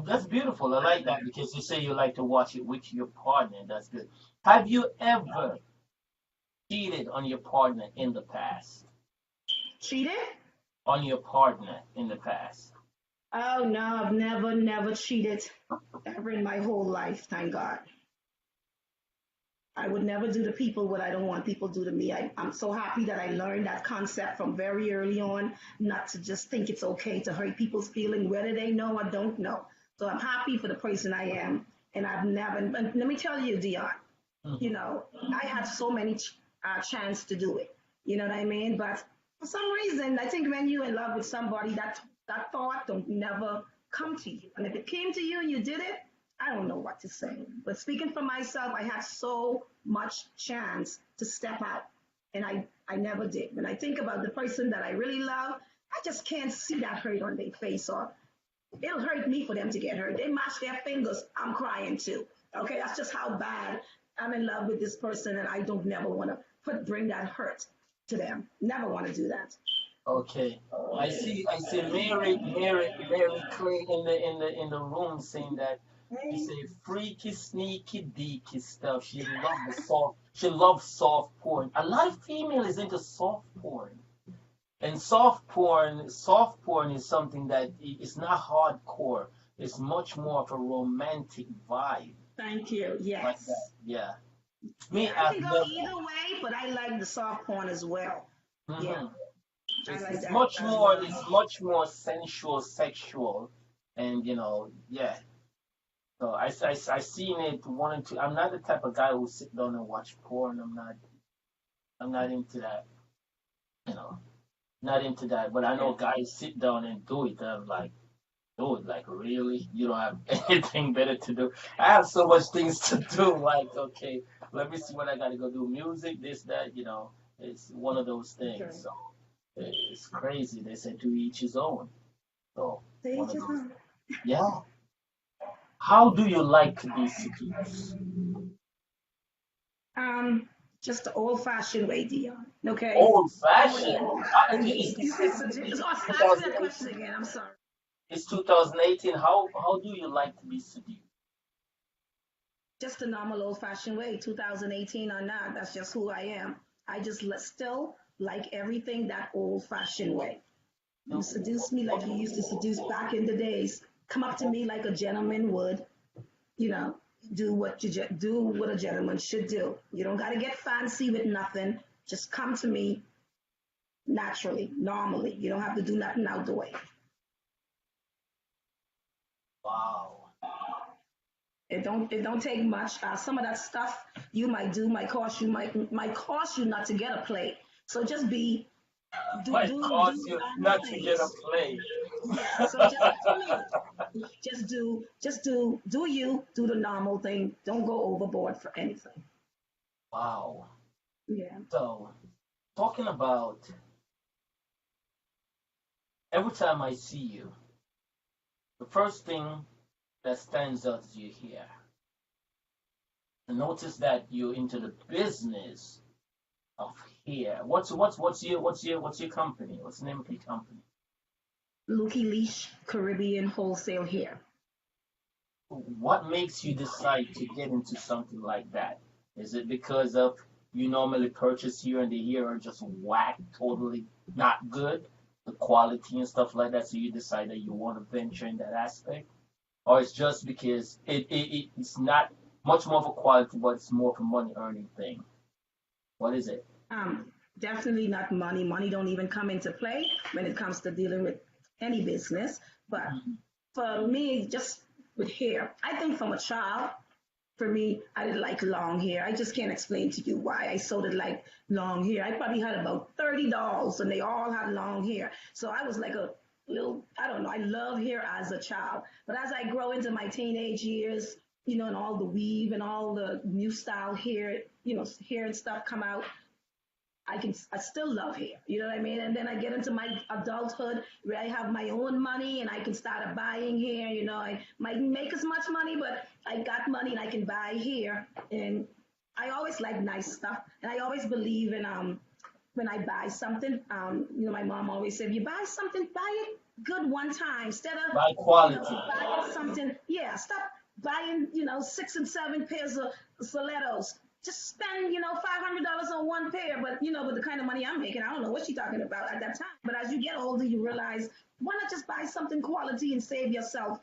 That's beautiful. I like that because you say you like to watch it with your partner. That's good. Have you ever cheated on your partner in the past? Cheated? On your partner in the past? Oh no, I've never cheated ever in my whole life. Thank God. I would never do to people what I don't want people to do to me. I'm so happy that I learned that concept from very early on, not to just think it's okay to hurt people's feelings, whether they know or don't know. So I'm happy for the person I am. And I've never, and let me tell you, Dion, Mhm. I had so many chance to do it. You know what I mean? But for some reason, I think when you're in love with somebody, that thought don't never come to you. And if it came to you and you did it, I don't know what to say. But speaking for myself, I had so much chance to step out, and I never did. When I think about the person that I really love, I just can't see that hurt on their face, or it'll hurt me for them to get hurt. They mash their fingers, I'm crying too. Okay, that's just how bad I'm in love with this person, and I don't never want to bring that hurt to them. Never want to do that. Okay. I see Mary Clay in the room saying that she say freaky, sneaky, deaky stuff. She loves soft porn. A lot of female is into soft porn. And soft porn is something that it's not hardcore. It's much more of a romantic vibe Thank you. like that. Yes. Yeah. Yeah, Me, I I've can go never. either way, but I like the soft porn as well. Yeah, Mhm. I It's, like it's that much as more well. it's much more sensual, sexual, and yeah. So I seen it one and two. I'm not the type of guy who sit down and watch porn. I'm not into that. You know, not into that. But I know guys sit down and do it. I'm like, dude, like really? You don't have anything better to do? I have so much things to do. Like, okay, let me see what I gotta go do. Music, this, that. It's one of those Okay. things. So it's crazy. They say to each his own. So See, one of just those. Yeah. How do you like to be seduced? um, just the old-fashioned way, Dion. Okay. Old fashioned. You said ask me that question 2018. again. I'm sorry. It's 2018. How do you like to be seduced? Just the normal old-fashioned way, 2018 or not. That's just who I am. I just still like everything that old-fashioned way. You seduce me like you used to seduce back in the days. Come up to me like a gentleman would. You know, do what a gentleman should do. You don't got to get fancy with nothing. Just come to me naturally, normally. You don't have to do nothing out the way. Wow. It don't take much. Some of that stuff you might do might cost you not to get a plate. So just be Might do cost you normal not to get a things. play. Yeah. So just to me, just do you do the normal thing. Don't go overboard for anything. Wow. Yeah. So talking about every time I see you, the first thing that stands out is your hair. I notice that you're into the business of hair. What's your company? What's the name of your company? Lukey Leash Caribbean Wholesale here. What makes you decide to get into something like that? Is it because of you normally purchase here and the here are just whack, totally not good, the quality and stuff like that, so you decide that you want to venture in that aspect? Or it's just because it's not much more of a quality, but it's more of a money earning thing? What is it? Definitely not money. Money don't even come into play when it comes to dealing with any business. But Mhm. for me, just with hair, I think from a child, for me, I didn't like long hair. I just can't explain to you why I sewed it like long hair. I probably had about 30 dolls and they all had long hair. So I was like a little, I don't know, I love hair as a child. But as I grow into my teenage years, and all the weave and all the new style hair, hair and stuff come out, I still love hair. You know what I mean? And then I get into my adulthood where I have my own money and I can start buying hair. I might make as much money, but I got money and I can buy hair. And I always like nice stuff. And I always believe in when I buy something, my mom always said, if you buy something, buy it good one time instead of, By quality. buying something. Yeah, stop buying, 6 and 7 pairs of stilettos. Just spend, $500 on one pair. But, with the kind of money I'm making, I don't know what she's talking about at that time. But as you get older, you realize, why not just buy something quality and save yourself,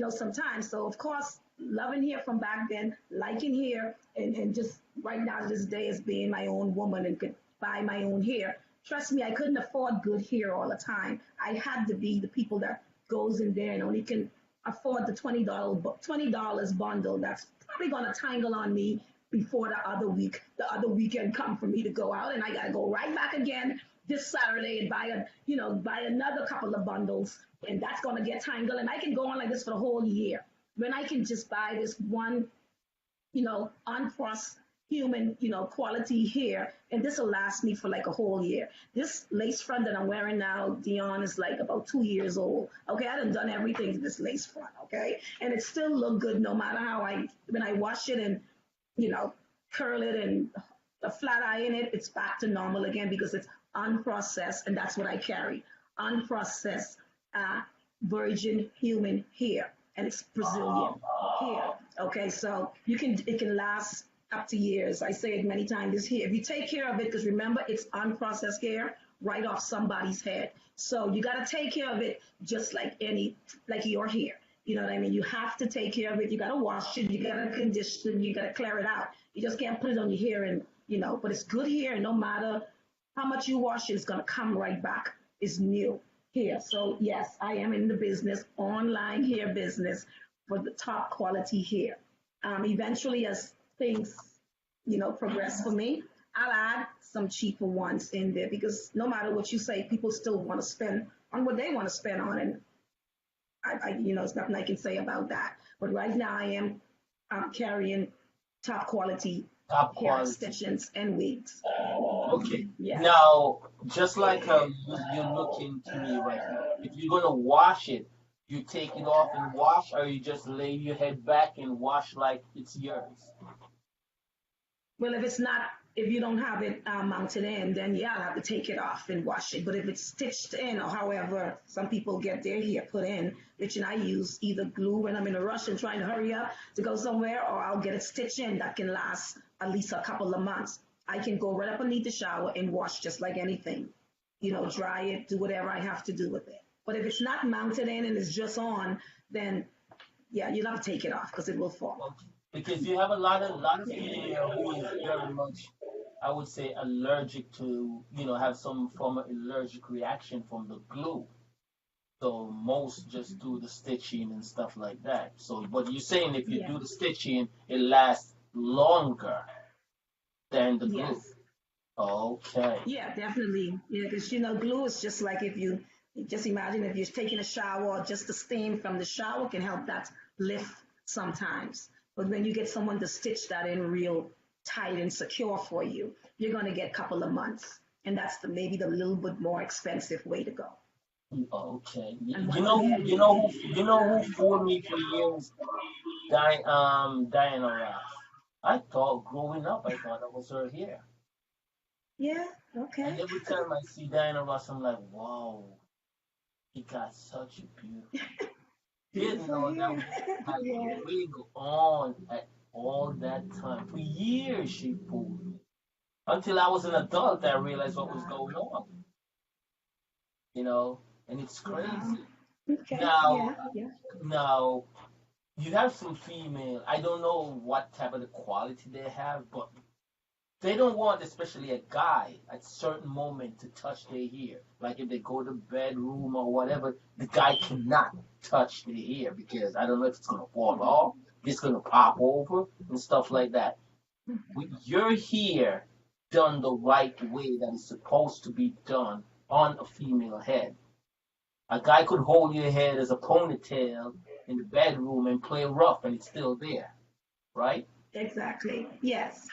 some time. So, of course, loving hair from back then, liking hair, and just right now to this day as being my own woman and could buy my own hair. Trust me, I couldn't afford good hair all the time. I had to be the people that goes in there and only can afford the $20 bundle that's probably gonna tangle on me before the other weekend come for me to go out, and I gotta go right back again this Saturday and buy another couple of bundles, and that's gonna get tangled, and I can go on like this for the whole year. When I can just buy this one, uncrossed human, quality hair, and this will last me for like a whole year. This lace front that I'm wearing now, Dion, is like about 2 years old. Okay, I done everything to this lace front. Okay, and it still look good no matter how when I wash it and you know curl it and a flat iron it, it's back to normal again because it's unprocessed, and that's what I carry, unprocessed uh, virgin human hair, and it's Brazilian hair. Okay, so it can last up to years. I say it many times. This hair, if you take care of it, because remember it's unprocessed hair right off somebody's head. So you got to take care of it just like your hair. You know what I mean? You have to take care of it. You got to wash it. You got to condition. You got to clear it out. You just can't put it on your hair but it's good hair. And no matter how much you wash it, it's going to come right back. It's new hair. So yes, I am in the business, online hair business for the top quality hair. Eventually, as things, progress for me, I'll add some cheaper ones in there because no matter what you say, people still want to spend on what they want to spend on, and there's nothing I can say about that. But right now, I am carrying top quality Top hair quality. extensions and wigs. Okay. Yes. Now, just like how you're looking to me right now, if you're gonna wash it, you take it off and wash, or you just lay your head back and wash like it's yours. Well, if you don't have it mounted in, then yeah, I'll have to take it off and wash it. But if it's stitched in, or however some people get their hair put in, which I use either glue when I'm in a rush and trying to hurry up to go somewhere, or I'll get it stitched in that can last at least a couple of months. I can go right up underneath the shower and wash just like anything. Dry it, do whatever I have to do with it. But if it's not mounted in and it's just on, then yeah, you'll have to take it off because it will fall. Okay. Because you have a lot of people here who is very much, I would say, allergic to, have some form of allergic reaction from the glue. So most just do the stitching and stuff like that. So, but you're saying if you Yeah. do the stitching, it lasts longer than the glue. Yes. Okay. Yeah, definitely. Yeah, because glue is just like if you just imagine if you're taking a shower, just the steam from the shower can help that lift sometimes. But when you get someone to stitch that in real tight and secure for you, you're going to get a couple of months. And that's maybe the little bit more expensive way to go. Okay. And You once know who again, you know who you know who fooled me for years? Diana Ross. I thought growing up, I thought that was her hair. yeah, And okay. every time I see Diana Ross, I'm like, wow. She got such a beautiful. Didn't Beautiful know that hair. woman had a Yeah. wig on at all that time. For years she fooled me. Until I was an adult, I realized what was Wow. going on. You know, and it's Wow. crazy. Okay. Now, Yeah. Yeah. now you have some female. I don't know what type of the quality they have, but they don't want, especially a guy, at certain moment to touch their hair. Like if they go to bedroom or whatever, the guy cannot touch their hair because I don't know if it's gonna fall off, it's gonna pop over and stuff like that. With your hair done the right way that is supposed to be done on a female head, a guy could hold your head as a ponytail in the bedroom and play rough and it's still there, right? Exactly. Yes.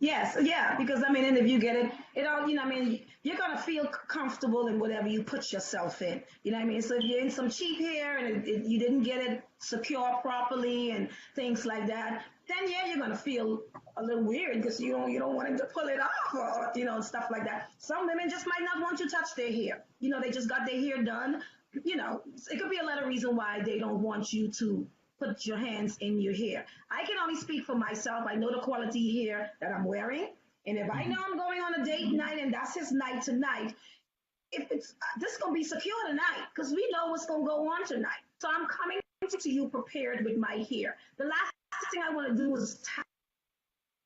Yes, yeah, because I mean, and if you get it, it all, I mean, you're gonna feel comfortable in whatever you put yourself in. You know what I mean? So if you're in some cheap hair and you didn't get it secure properly and things like that, then yeah, you're gonna feel a little weird because you don't want him to pull it off or stuff like that. Some women just might not want to touch their hair. They just got their hair done. It could be a lot of reason why they don't want you to put your hands in your hair. I can only speak for myself. I know the quality hair that I'm wearing. And if I know Mhm. I'm going on a date night and that's his night tonight, if it's this is gonna be secure tonight because we know what's gonna go on tonight. So I'm coming to you prepared with my hair. The last thing I want to do is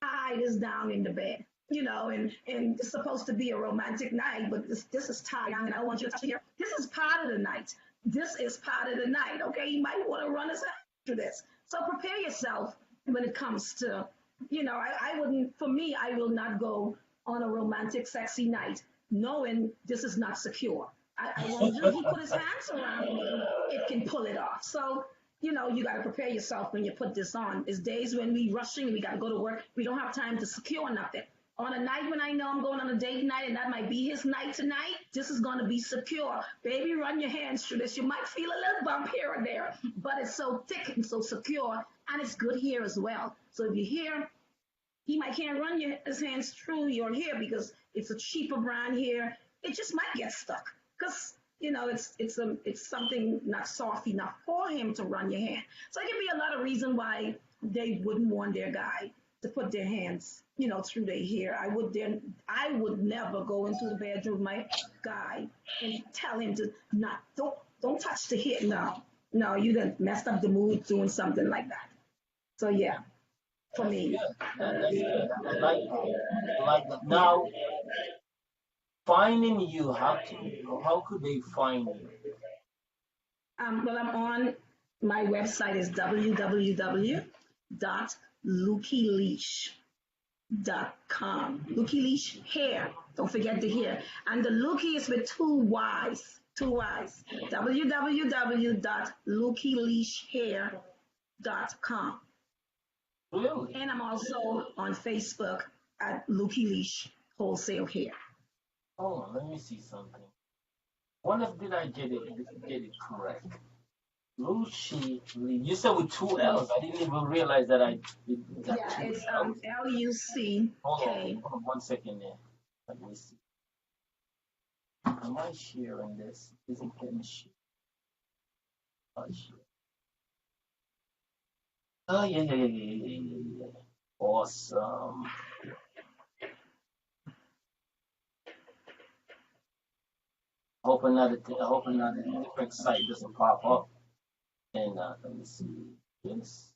tie this down in the bed. And it's supposed to be a romantic night, but this is tied down, and I don't want you to touch it here. This is part of the night. This is part of the night. Okay, you might want to run us after this. So prepare yourself when it comes to, I wouldn't. For me, I will not go on a romantic, sexy night knowing this is not secure. I want to. He put his hands around me. It can pull it off. So you got to prepare yourself when you put this on. It's days when we rushing and we got to go to work. We don't have time to secure nothing. On a night when I know I'm going on a date night and that might be his night tonight, this is going to be secure. Baby, run your hands through this. You might feel a little bump here or there, but it's so thick and so secure, and it's good hair as well. So if you hear he might can't run his hands through your hair because it's a cheaper brand hair. It just might get stuck because it's something not soft enough for him to run your hand. So it can be a lot of reason why they wouldn't want their guy to put their hands through their hair. I would never go into the bedroom with my guy and tell him to not don't touch the hair. No, no, you done messed up the mood doing something like that. So yeah, for That's me. good. That's good. I like that. I like that. Yeah. Now, finding you, how could they find you? Well, I'm on my website is www.lukeyleash.com. Lukey Leash hair. Don't forget the hair. And the Lukey is with two Y's. Two Y's. www.lukeyleashhair.com. Really? And I'm also on Facebook at Lukey Leash Wholesale Hair. Hold on, let me see something. Wonder if did I get it correct? Lucy Lee. You said with two L's. I didn't even realize that I got Yeah, two it's L's. Luck. Hold on 1 second there. Let me see. Am I sharing this? Is it getting shared? Oh, share. Oh yeah, yeah, yeah, yeah, yeah, yeah, yeah, yeah. Awesome. I hope another different site doesn't pop up. And let me see this.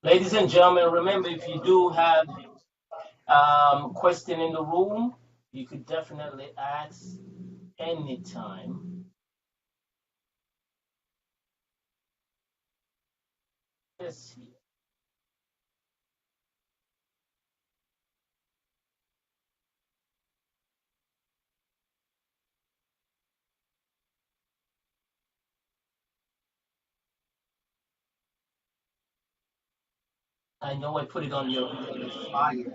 Ladies and gentlemen, remember if you do have question in the room, you could definitely ask anytime. Yes, I know I put it on your fire.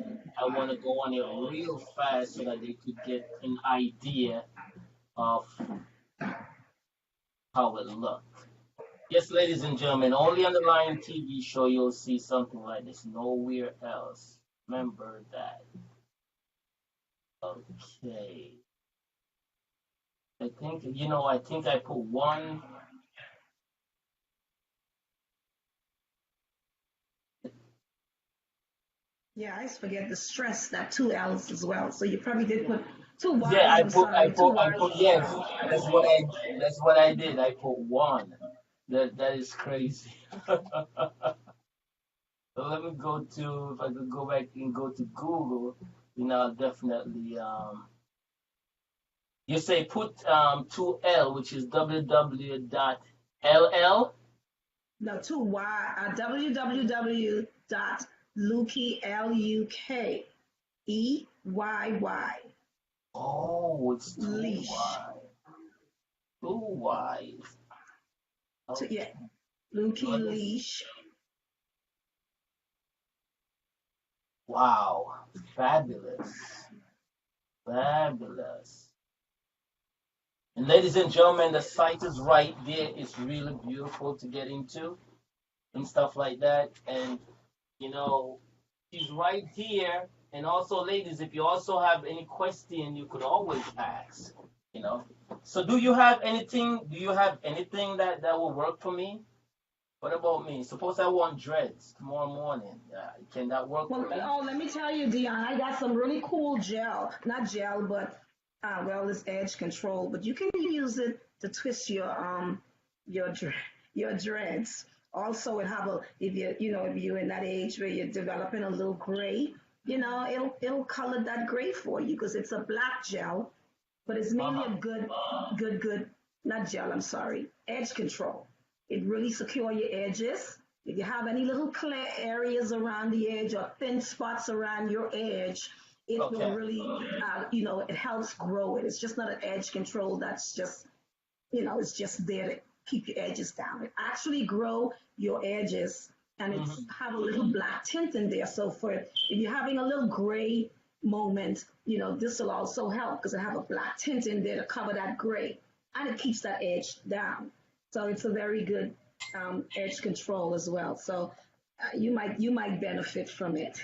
I want to go on it real fast so that they could get an idea of how it looked. Yes, ladies and gentlemen, only on the Lion TV show you'll see something like this. Nowhere else. Remember that. Okay. I think I put one. Yeah, I just forget the stress, that two L's as well. So you probably did put two Yeah, Y's, I'm sorry, two I Y's. put, yes. That's what I did. I put one. That is crazy. So let me go to, if I could go back and go to Google, I'll definitely, you say put 2L, which is www.ll. No, two Y, www dot Lukey, Lukeyy, Oh, it's two leash. Y. Two Y's. So, Okay. yeah, Lukey Let me see. leash. Wow. Fabulous. Fabulous. And ladies and gentlemen, the site is right there. It's really beautiful to get into and stuff like that. And you know, she's right here. And also, ladies, if you also have any question, you could always ask. You know. So, do you have anything? Do you have anything that will work for me? What about me? Suppose I want dreads tomorrow morning. Can that work for Well, me? oh, let me tell you, Dion, I got some really cool gel, not gel, but well, it's edge control. But you can use it to twist your your dreads. Also, it have a if you're in that age where you're developing a little gray, it'll color that gray for you because it's a black gel, but it's Uh mainly a huh. good, not gel, I'm sorry, edge control. It really secure your edges. If you have any little clear areas around the edge or thin spots around your edge, it will Okay. really, it helps grow it. It's just not an edge control that's just, it's just there to keep your edges down. It actually grow your edges and it's Hmm. have a little black tint in there. So for if you're having a little gray moment, this will also help because it have a black tint in there to cover that gray and it keeps that edge down. So it's a very good edge control as well. So you might benefit from it.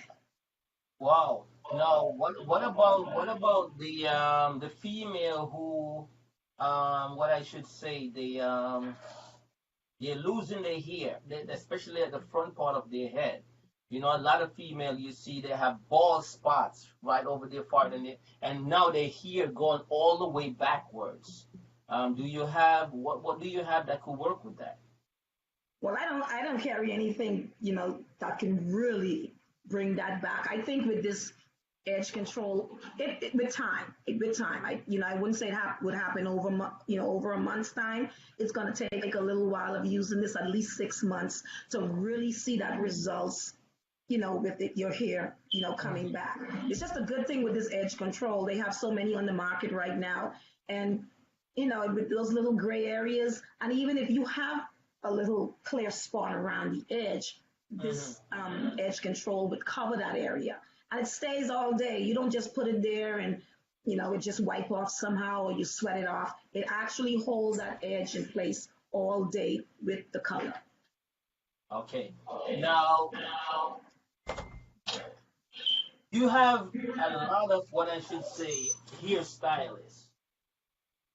Wow. Now, what about the female who what I should say they're losing their hair, especially at the front part of their head. A lot of female you see they have bald spots right over their forehead, and now their hair going all the way backwards. Do you have what do you have that could work with that? Well, I don't carry anything, that can really bring that back. I think with this edge control, with time, I wouldn't say would happen over a month's time. It's going to take a little while of using this, at least 6 months, to really see that results, with your hair, coming back. It's just a good thing with this edge control. They have so many on the market right now. And, with those little gray areas, and even if you have a little clear spot around the edge, Hmm. this edge control would cover that area. And it stays all day. You don't just put it there and, it just wipe off somehow or you sweat it off. It actually holds that edge in place all day with the color. Okay. Now you have a lot of what I should say hairstylists.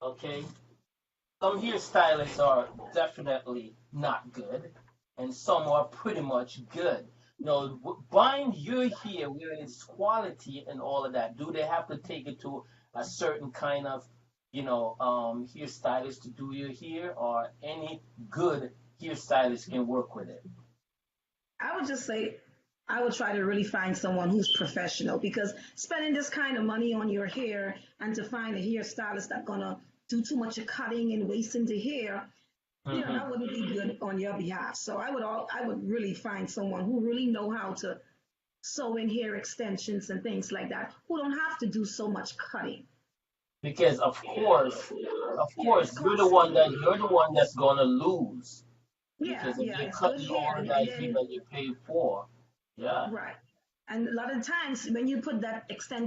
Okay. Some hairstylists are definitely not good, and some are pretty much good. Buying your hair, where its quality and all of that, do they have to take it to a certain kind of, hairstylist to do your hair, or any good hairstylist can work with it? I would just say I would try to really find someone who's professional because spending this kind of money on your hair and to find a hairstylist that's gonna do too much of cutting and wasting the hair, Hmm. that wouldn't be good on your behalf. So I would really find someone who really know how to sew in hair extensions and things like that, who don't have to do so much cutting. Because of Yeah, it's course, costly. you're the one that's gonna lose Yeah, because if yeah, they're it's good cutting hair, all of and that hair then that you paid for. Yeah. Right. And a lot of times when you put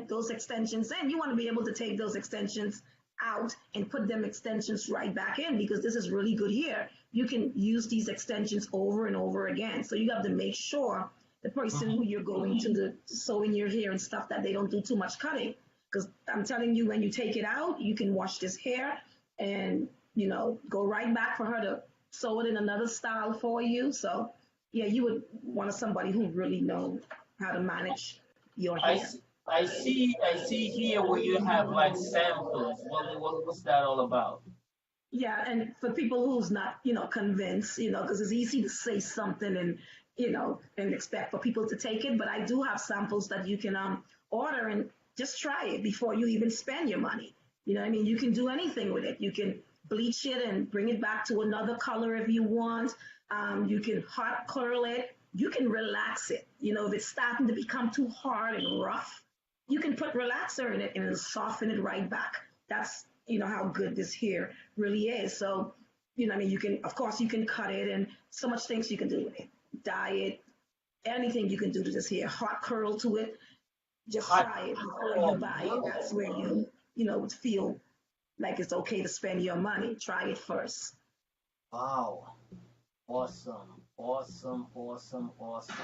those extensions in, you want to be able to take those extensions out and put them extensions right back in because this is really good here. You can use these extensions over and over again. So you have to make sure the person who Hmm. you're going to sew in your hair and stuff that they don't do too much cutting. Because I'm telling you, when you take it out, you can wash this hair and go right back for her to sew it in another style for you. So yeah, you would want somebody who really know how to manage your I hair. see, I see here where you have like samples. What's that all about? Yeah, and for people who's not, convinced, because it's easy to say something and, and expect for people to take it, but I do have samples that you can order and just try it before you even spend your money. You know what I mean? You can do anything with it. You can bleach it and bring it back to another color if you want. You can hot curl it. You can relax it. If it's starting to become too hard and rough, you can put relaxer in it and it'll soften it right back. That's how good this hair really is. So, I mean, of course, you can cut it and so much things you can do with it. Dye it, anything you can do to this hair. Hot curl to it. Just Hot. try it before you Oh, buy it. yeah. That's where would feel like it's okay to spend your money. Try it first. Wow. Awesome. Awesome. Awesome. Awesome.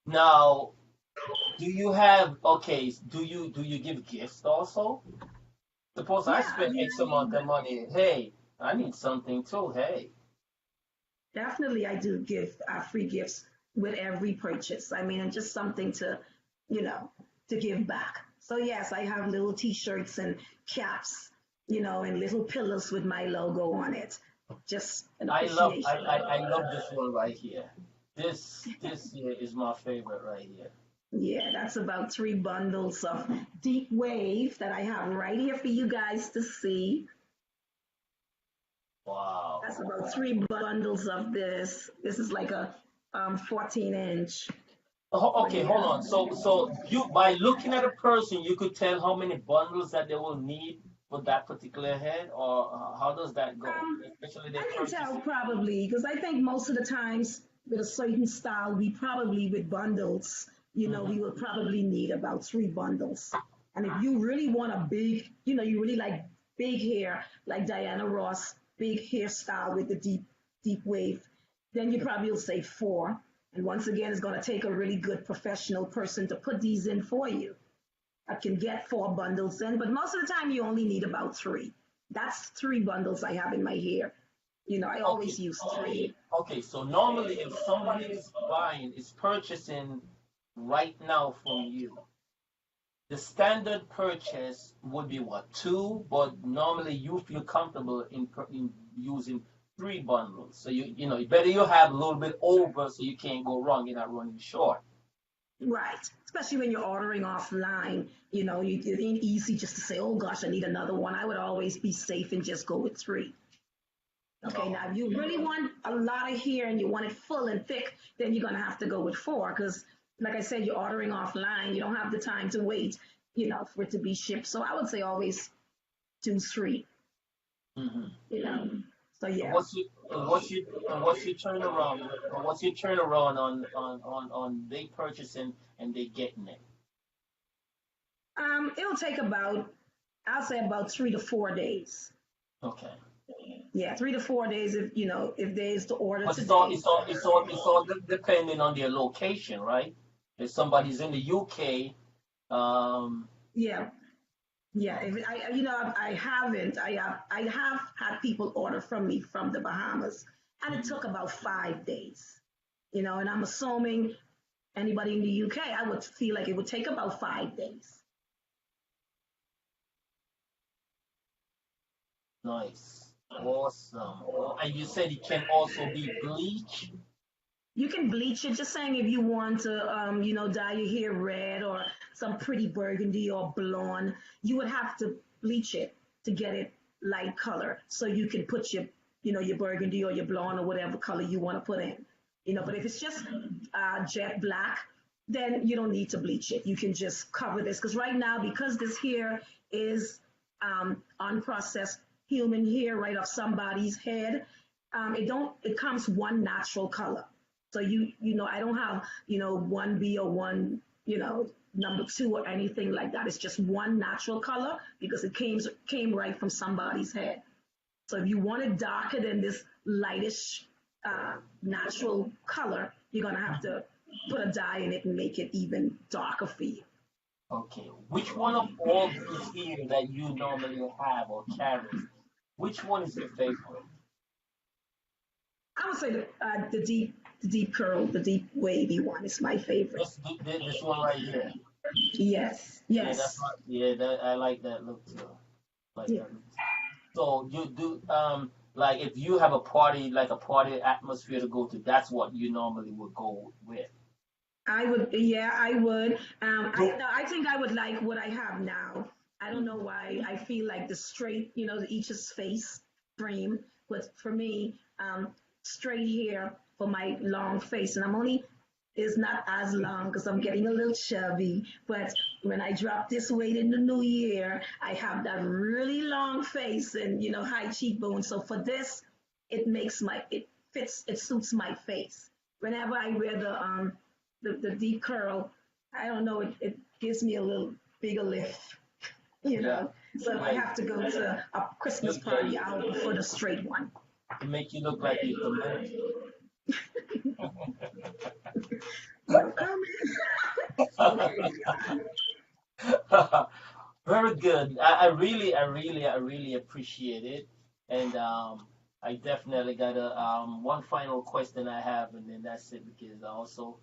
Now, do you have okay? Do you give gifts also? Suppose I Yeah, spend X amount of money. Hey, I need something too. Hey. definitely I do give free gifts with every purchase. I mean, and just something you know, to give back. So yes, I have little T-shirts and caps, and little pillows with my logo on it. Just an appreciation. I love this one right here. This here is my favorite right here. Yeah, that's about 3 bundles of deep wave that I have right here for you guys to see. That's Wow. about 3 bundles of this. This is like a 14-inch right Okay, here. hold on. So you by looking at a person, you could tell how many bundles that they will need for that particular head, or how does that go? Especially they I can purchase tell it. probably because I think most of the times with a certain style, we probably with bundles, we Hmm. will probably need about 3 bundles. And if you really want a big, you really like big hair, like Diana Ross, big hairstyle with the deep wave, then you probably will say 4. And once again, it's going to take a really good professional person to put these in for you. I can get 4 bundles in, but most of the time you only need about 3. That's 3 bundles I have in my hair. I Okay, always use 3. okay. So normally, if somebody is purchasing right now from you, the standard purchase would be what, two? But normally you feel comfortable in using 3 bundles. So better you have a little bit over so you can't go wrong. You're not running short. Right. Especially when you're ordering offline, it ain't easy just to say, oh gosh, I need another one. I would always be safe and just go with 3. Okay, No. now if you really want a lot of hair and you want it full and thick, then you're gonna have to go with 4 because, like I said, you're ordering offline. You don't have the time to wait, for it to be shipped. So I would say always do 3. Hmm. You know. So And yeah. what's your turnaround? What's your turnaround on they purchasing and they getting it? It'll take about, I'll say about 3 to 4 days. Okay. Yeah, 3 to 4 days if there's the order But today. it's all depending on their location, right? If somebody's in the UK, um, Yeah, yeah. If okay. I haven't. I have had people order from me from the Bahamas, and it took Mhm. about 5 days. And I'm assuming anybody in the UK, I would feel like it would take about 5 days. Nice. Awesome. And you said it can also be bleach? You can bleach it. Just saying, if you want to, dye your hair red or some pretty burgundy or blonde, you would have to bleach it to get it light color, so you can put your burgundy or your blonde or whatever color you want to put in. But if it's just jet black, then you don't need to bleach it. You can just cover this because right now, because this hair is unprocessed human hair right off somebody's head, it comes one natural color. So I don't have, 1B or one, number two or anything like that. It's just one natural color because it came right from somebody's head. So if you want it darker than this lightish natural color, you're gonna have to put a dye in it and make it even darker for you. Okay. Which one of all these here that you normally have or carry, which one is your favorite? I would say the deep curl, the deep wavy one is my favorite. This one right here. Yes, Yeah, that's yes, right. Yeah, I like that look too. Like yeah. that look. So you do like if you have a party like a party atmosphere to go to, that's what you normally would go with. I would, yeah, I would. I Do no, I think I would like what I have now. I don't know Mhm. why. I feel like the straight, each is face frame, but for me, straight hair for my long face, and I'm only is not as long because I'm getting a little chubby. But when I drop this weight in the new year, I have that really long face and high cheekbones. So for this, it fits, it suits my face. Whenever I wear the deep curl, I don't know, it gives me a little bigger lift, you yeah. know. So if I Yeah, have to go to a Christmas yeah. party, I'll prefer the straight one. To make you look like you're demented. You come in. Very good. I really appreciate it. And I definitely got a one final question I have, and then that's it because I also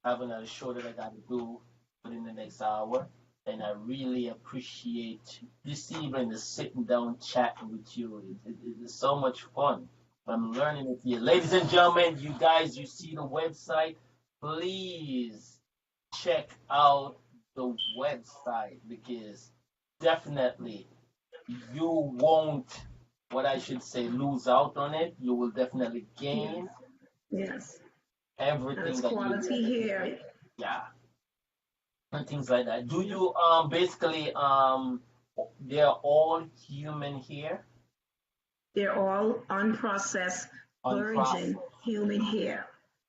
have another show that I got to do within the next hour. And I really appreciate this evening, the sitting down chatting with you. It's so much fun. I'm learning with you. Ladies and gentlemen, you guys, you see the website. Please check out the website because definitely you won't, what I should say, lose out on it. You will definitely Yes, gain yes. And everything it's that you quality here. yeah, and things like that. Do you basically they're all human here They're all unprocessed on virgin process? human hair.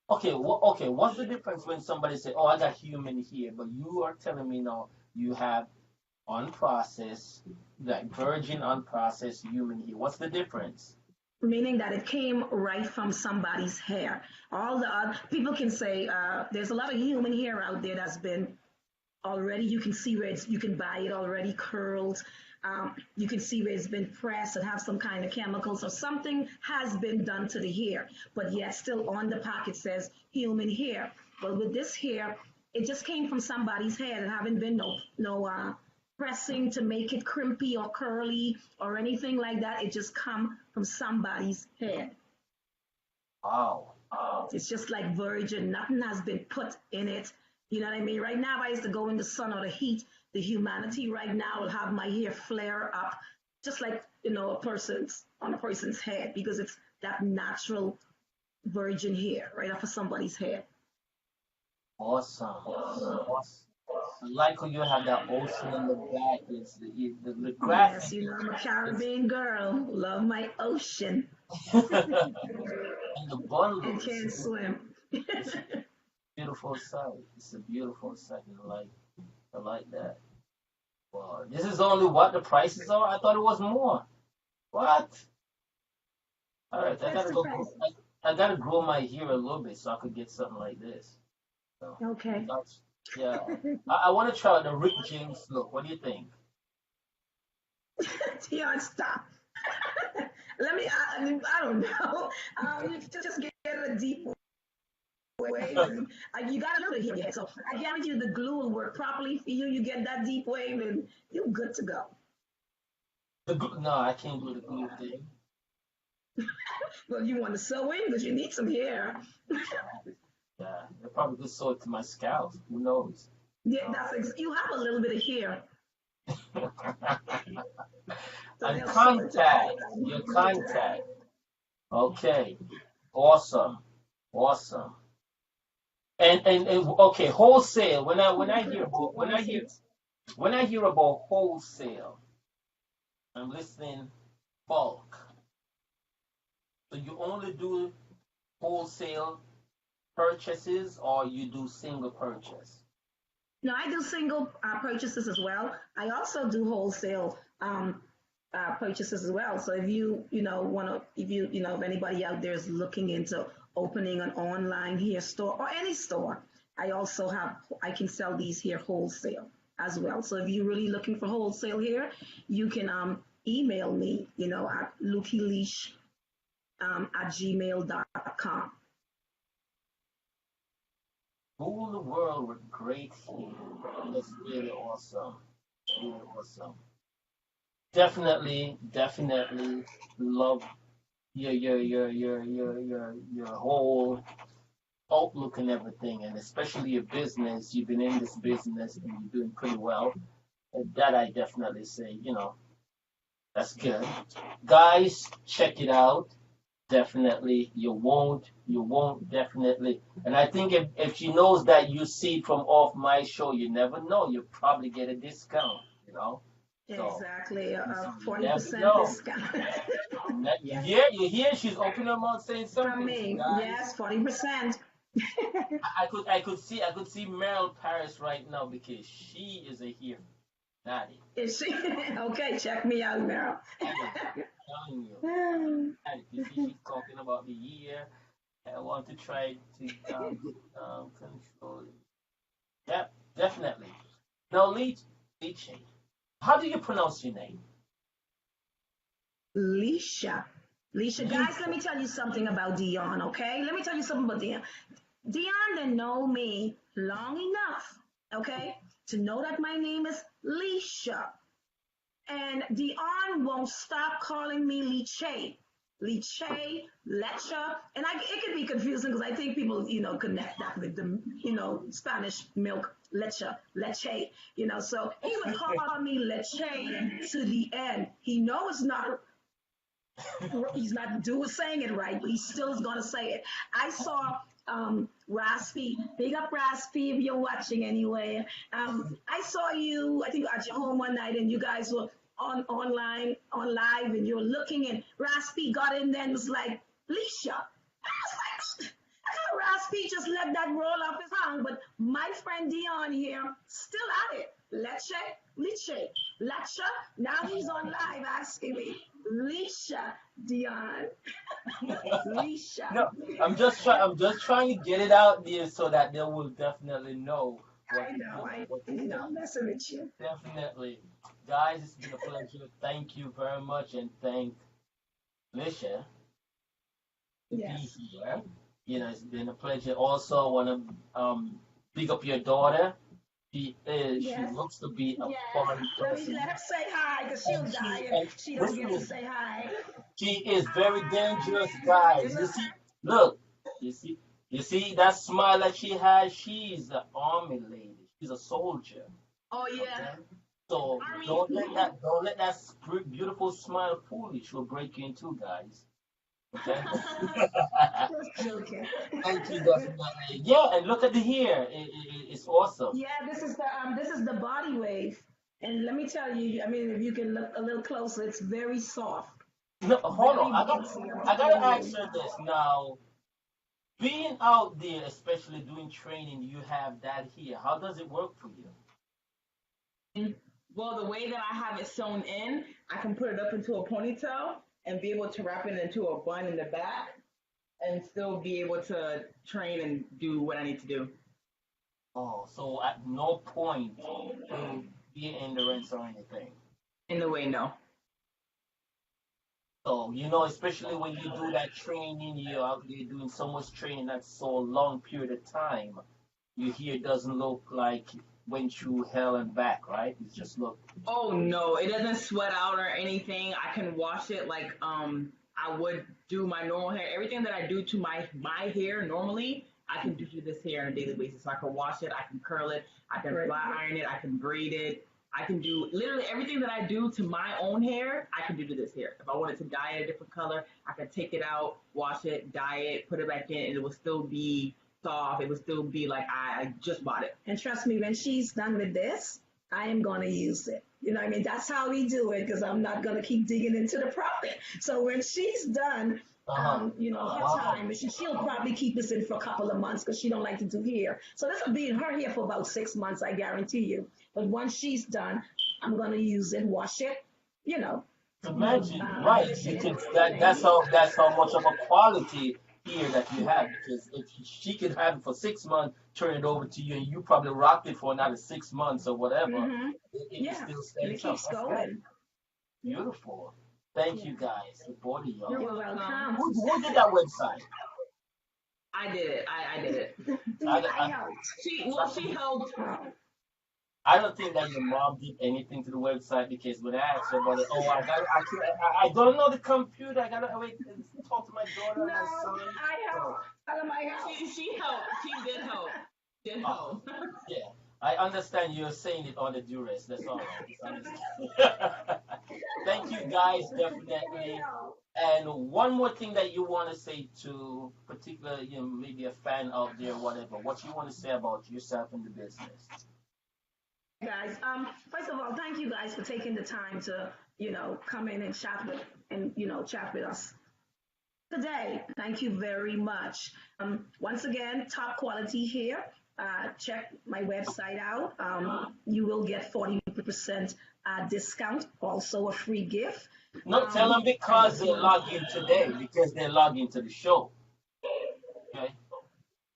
Okay, okay. What's the difference when somebody say, "Oh, I got human here," but you are telling me now you have unprocessed, like virgin unprocessed human here? What's the difference? Meaning that it came right from somebody's hair. All the other people can say there's a lot of human hair out there that's been already. You can see where you can buy it already curled. You can see where it's been pressed and have some kind of chemicals or something has been done to the hair, but yet still on the packet says human hair. But with this hair, it just came from somebody's hair and haven't been no pressing to make it crimpy or curly or anything like that. It just come from somebody's head. Wow. It's just like virgin. Nothing has been put in it. You know what I mean? Right now, if I used to go in the sun or the heat, the humanity right now will have my hair flare up, just like on a person's head because it's that natural virgin hair right off of somebody's head. Awesome. Awesome. I like how you have that ocean in the back. The Yes, graphic I'm a is Caribbean girl. Love my ocean and the bundle and is can't swim. it's a beautiful sight. It's a beautiful sight. I like that. Wow. This is only what the prices are? I thought it was more. What? All right, I That's gotta the go. price. I gotta grow my hair a little bit so I could get something like this. So, Okay. that's, yeah. I want to try the Rick James look. What do you think? Tion, stop. Let me, I don't know. You just get a deep wave and you got a little bit here. So I guarantee you the glue will work properly for you. You get that deep wave and you're good to go. No, I can't do the glue thing. Well, you want to sew in because you need some hair. Yeah, they probably could sew it to my scalp. Who knows? Yeah, you have a little bit of hair. So And they'll sew it to contact, your contact. Okay, awesome, awesome. And okay, wholesale. When I hear about wholesale, I'm listening bulk. So you only do wholesale purchases or you do single purchase? No, I do single purchases as well. I also do wholesale purchases as well. So if want to, if anybody out there is looking into opening an online hair store or any store, I can sell these here wholesale as well. So if you're really looking for wholesale here, you can email me, at Leash at gmail.com. Rule the world with great hair. That's really awesome. Really awesome. Definitely, definitely love your whole outlook and everything, and especially your business. You've been in this business and you're doing pretty well. And that I definitely say, that's good. Guys, check it out. Definitely, you won't definitely. And I think if she knows that you see it from off my show, you never know. You probably get a discount. So Exactly, a you never 40% know. discount. You hear she's opening her mouth saying From something. So me, guys, yes, 40%. I could see Meryl Paris right now because she is a here daddy. Is she? Okay, check me out, Meryl. Telling you. And you see she's talking about the year. I want to try to control it. Yep, definitely. Now, Leach, how do you pronounce your name? Leisha. Leisha, guys, let Leisha. me tell you something about Dion, okay? Let me tell you something about Dion. Dion didn't know me long enough, okay, to know that my name is Leisha. And Dion won't stop calling me Liche. Liche, Lecha, and it can be confusing because I think people, connect that with the, Spanish milk, Leche. So he would call me Leche to the end. He knows he's not saying it right, but he still is gonna say it. I saw Raspy, big up Raspy if you're watching anyway. I saw you, I think at your home one night, and you guys were on live, and you were looking, and Raspy got in there and was like, Leisha. I was like, I thought Raspy just let that roll off his tongue, but my friend Dion here still at it. Leche, Lecha. Now he's on live asking me, Leisha, Dion, Leisha. No, I'm just trying to get it out there so that they will definitely know I know, I'm messing with you. definitely. Guys, it's been a pleasure. Thank you very much and thank Lisha to be Yes, here. It's been a pleasure. Also, I want to big up your daughter. She yes, looks to be a yes. fun person. Let her say hi, because she'll And die if and she don't get to listen, say hi. she is very dangerous, Hi. guys. You see, look, you see that smile that she has. She's an army lady. She's a soldier. Oh yeah, Okay, so Army. don't let that beautiful smile fool you. She'll break you in two, guys. Okay. Just joking. Thank you, definitely. Yeah, and look at the hair. It's awesome. Yeah, this is the body wave, and let me tell you, I mean, if you can look a little closer, it's very soft, No, hold on. very I got bouncy. I'm I gotta telling ask you. her this now. Being out there, especially doing training, you have that here. How does it work for you? Well, the way that I have it sewn in, I can put it up into a ponytail and be able to wrap it into a bun in the back and still be able to train and do what I need to do. Oh, so at no point will be endurance or anything. In the way, no. So, especially when you do that training, you're out there doing so much training that's so long period of time. Your hair doesn't look like it went through hell and back, right? It just look. Oh no, it doesn't sweat out or anything. I can wash it like I would do my normal hair. Everything that I do to my hair normally, I can do to this hair on a daily basis. So I can wash it, I can curl it, I can Right. flat iron it, I can braid it. I can do literally everything that I do to my own hair, I can do to this hair. If I wanted to dye it a different color, I could take it out, wash it, dye it, put it back in, and it will still be soft. It will still be like I just bought it. And trust me, when she's done with this, I am going to use it. You know what I mean? That's how we do it because I'm not going to keep digging into the profit. So when she's done, Uh-huh. her Wow. time. And she'll probably keep us in for a couple of months because she don't like to do hair. So this will be her here for about 6 months, I guarantee you. But once she's done, I'm gonna use it, wash it, you know, Imagine, right? finish it and Because everything. that's how much of a quality here that you have. Because if she could have it for 6 months, turn it over to you, and you probably rock it for another 6 months or whatever, Hmm. it Yeah, still and it stands up. keeps That's great. going. Beautiful. Thank Yeah. you guys, the both of You're y'all. You're welcome. welcome. Who did that website? I did it. I did it. I, I I, helped. She helped. Oh. I don't think that your mom did anything to the website because when I asked her about it, oh, I don't know the computer. I gotta wait and talk to my daughter No, and my son. I So, helped. Tell him I helped. She helped. She did help. Did uh, help. yeah, I understand you're saying it under duress. That's all right. It's understand. Thank you guys, definitely. And one more thing that you want to say to particular, maybe a fan out there, whatever. What you want to say about yourself in the business? Guys, first of all, thank you guys for taking the time to, come in and chat with us today. Thank you very much. Once again, top quality here. Check my website out. You will get 40% discount, also a free gift. No, tell them I because just they want log in today, because they log into the show. Okay,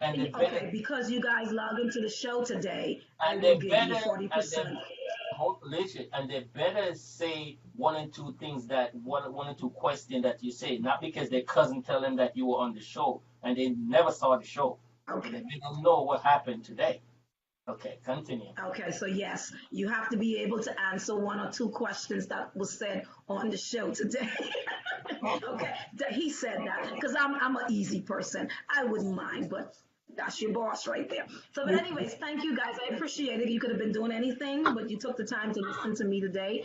and they better, okay, because you guys log into the show today, I and will they give you better, and they 40%. listen, and they better say one and two things that one and two questions that you say, not because their cousin tell them that you were on the show and they never saw the show. Okay, they Okay. better know what happened today. Okay, continue. Okay, so yes, you have to be able to answer one or two questions that was said on the show today. Okay, he said that because I'm an easy person. I wouldn't mind, but that's your boss right there. So, but anyways, thank you guys. I appreciate it. You could have been doing anything, but you took the time to listen to me today.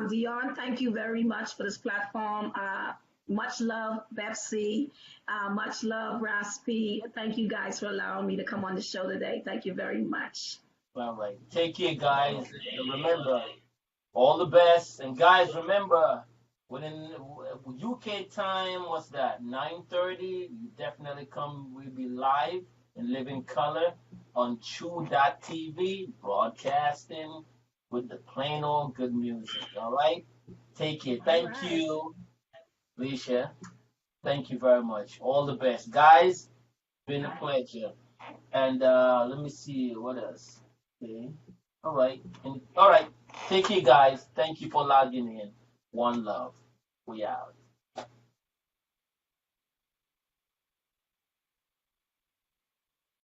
Dion, thank you very much for this platform. Much love, Betsy. Much love, Raspi. Thank you guys for allowing me to come on the show today. Thank you very much. All right, take care, guys. And remember, all the best. And guys, remember, within UK time, what's that? 9:30. You definitely come. We'll be live in living color on Chew.tv, broadcasting with the plain old good music. All right. Take care. All Thank right. you, Leisha. Thank you very much. All the best, guys. Been a pleasure. And let me see what else. Okay. All right. All right. Take care, guys. Thank you for logging in. One love. We out.